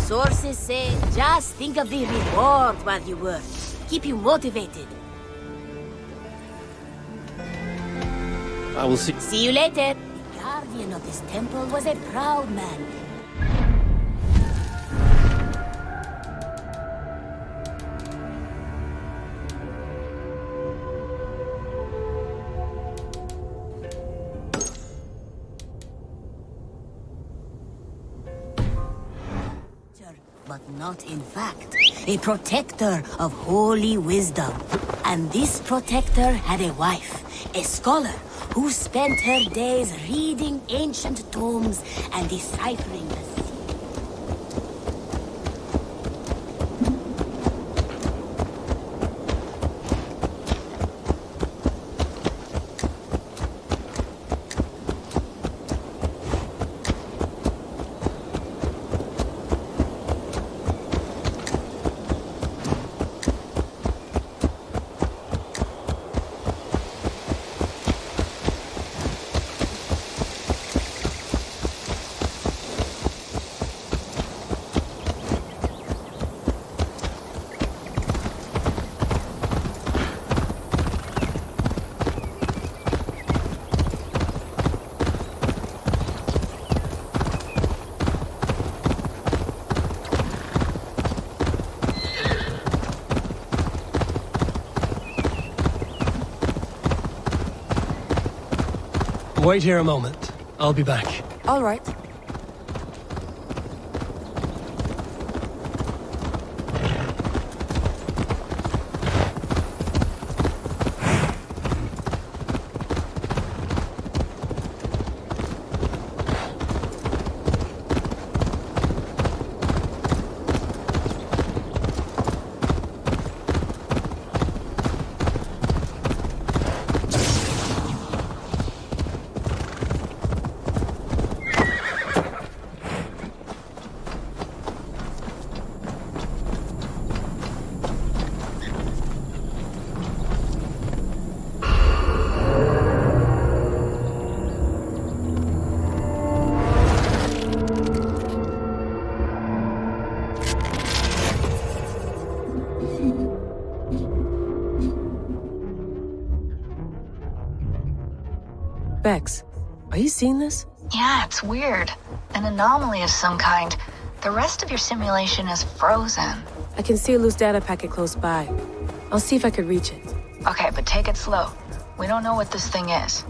Sources say, just think of the reward while you work. Keep you motivated. I will see. See you later. The guardian of this temple was a proud man. But not in fact. A protector of holy wisdom. And this protector had a wife, a scholar, who spent her days reading ancient tomes and deciphering the Wait here a moment. I'll be back. All right. Bex, are you seeing this? Yeah, it's weird. An anomaly of some kind. The rest of your simulation is frozen. I can see a loose data packet close by. I'll see if I could reach it. Okay, but take it slow. We don't know what this thing is.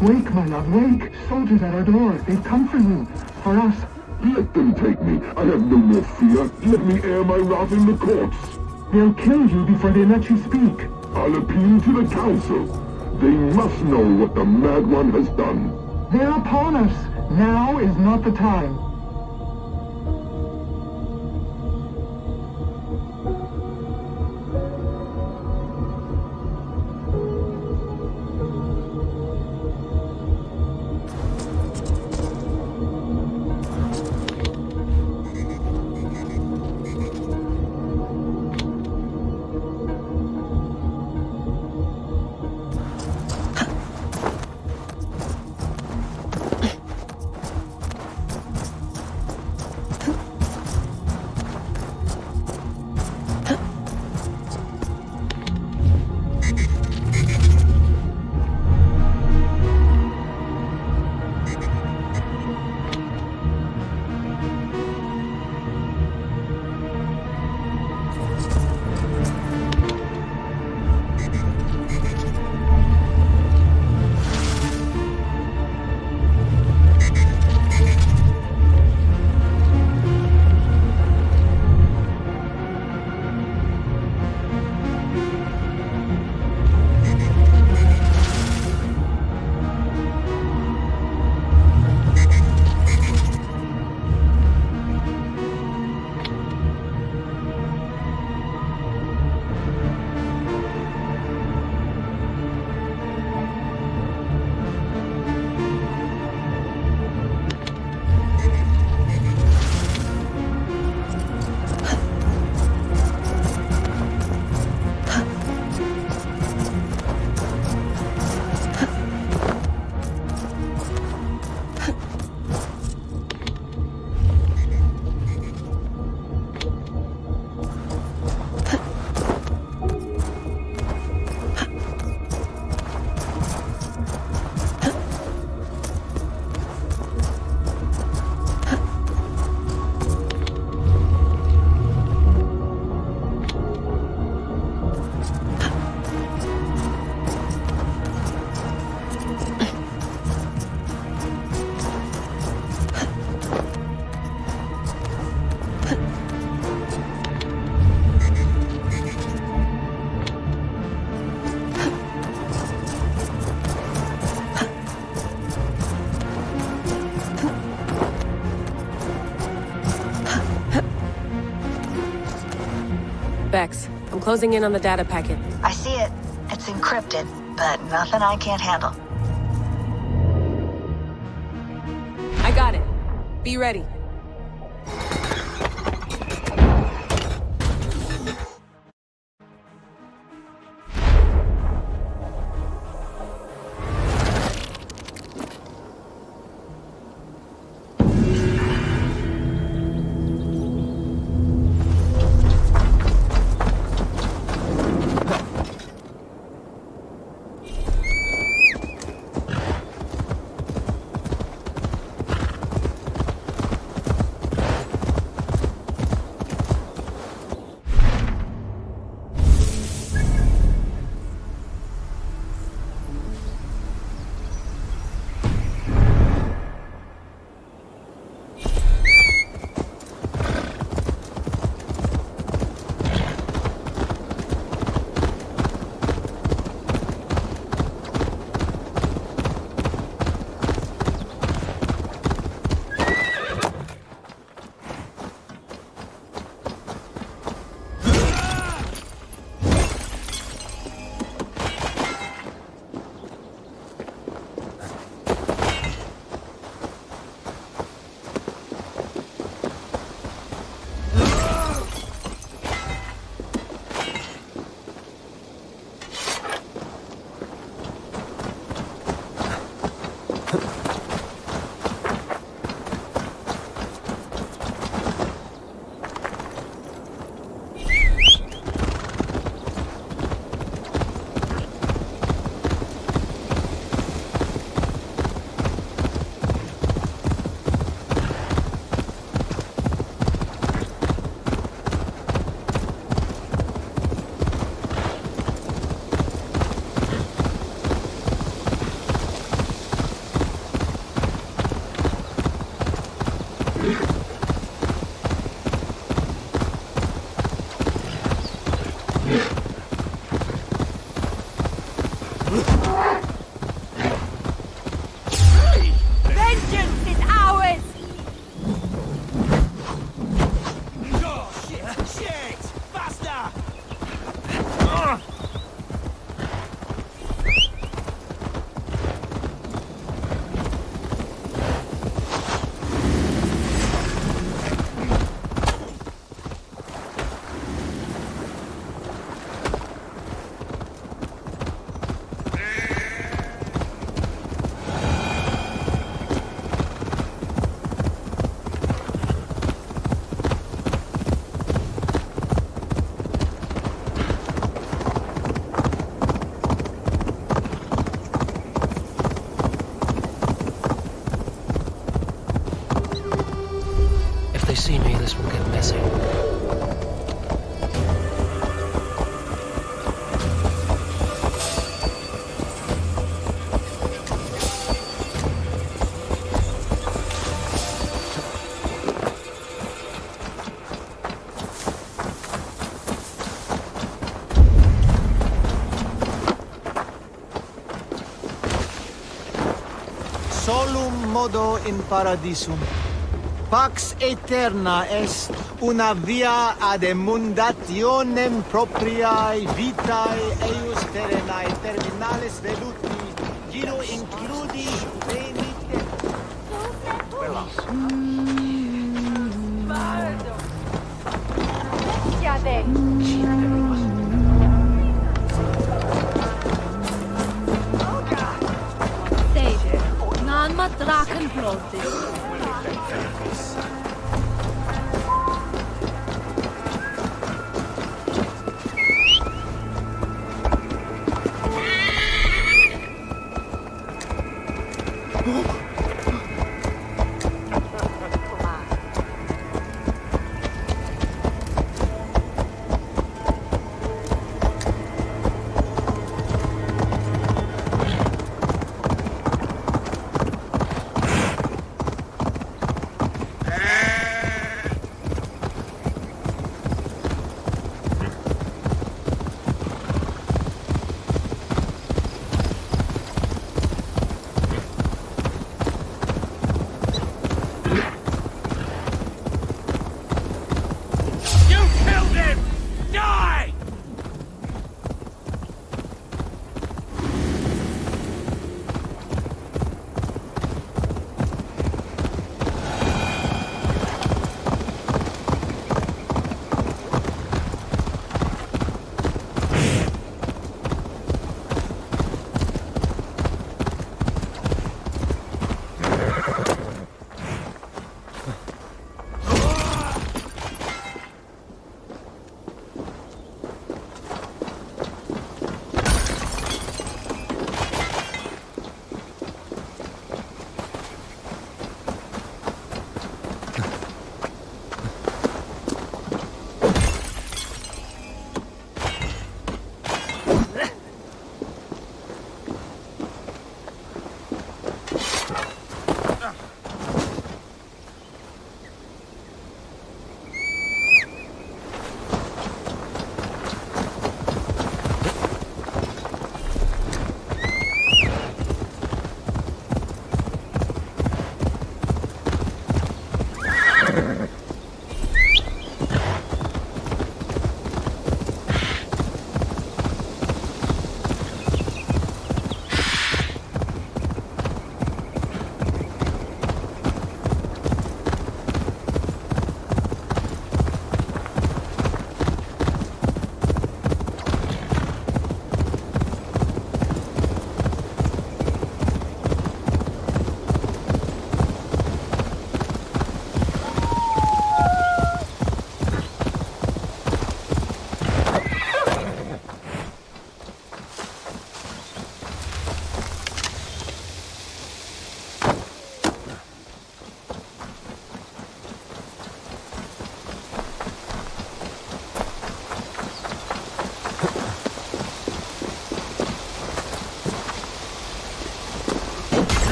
Wake, my love, wake! Soldiers at our door. They've come for you. For us. Let them take me. I have no more fear. Let me air my wrath in the courts. They'll kill you before they let you speak. I'll appeal to the council. They must know what the Mad One has done. They're upon us. Now is not the time. Bex, I'm closing in on the data packet. I see it. It's encrypted, but nothing I can't handle. I got it. Be ready. Vengeance is ours! Oh, shit! Faster! If they see me, this will get messy. Solum modo in paradisum. Pax eterna est una via ad emundationem propriae vitae eius terrenae terminales veluti, giro includi venite. Sede, non ma draken ploddi.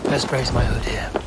Best brace my hood here.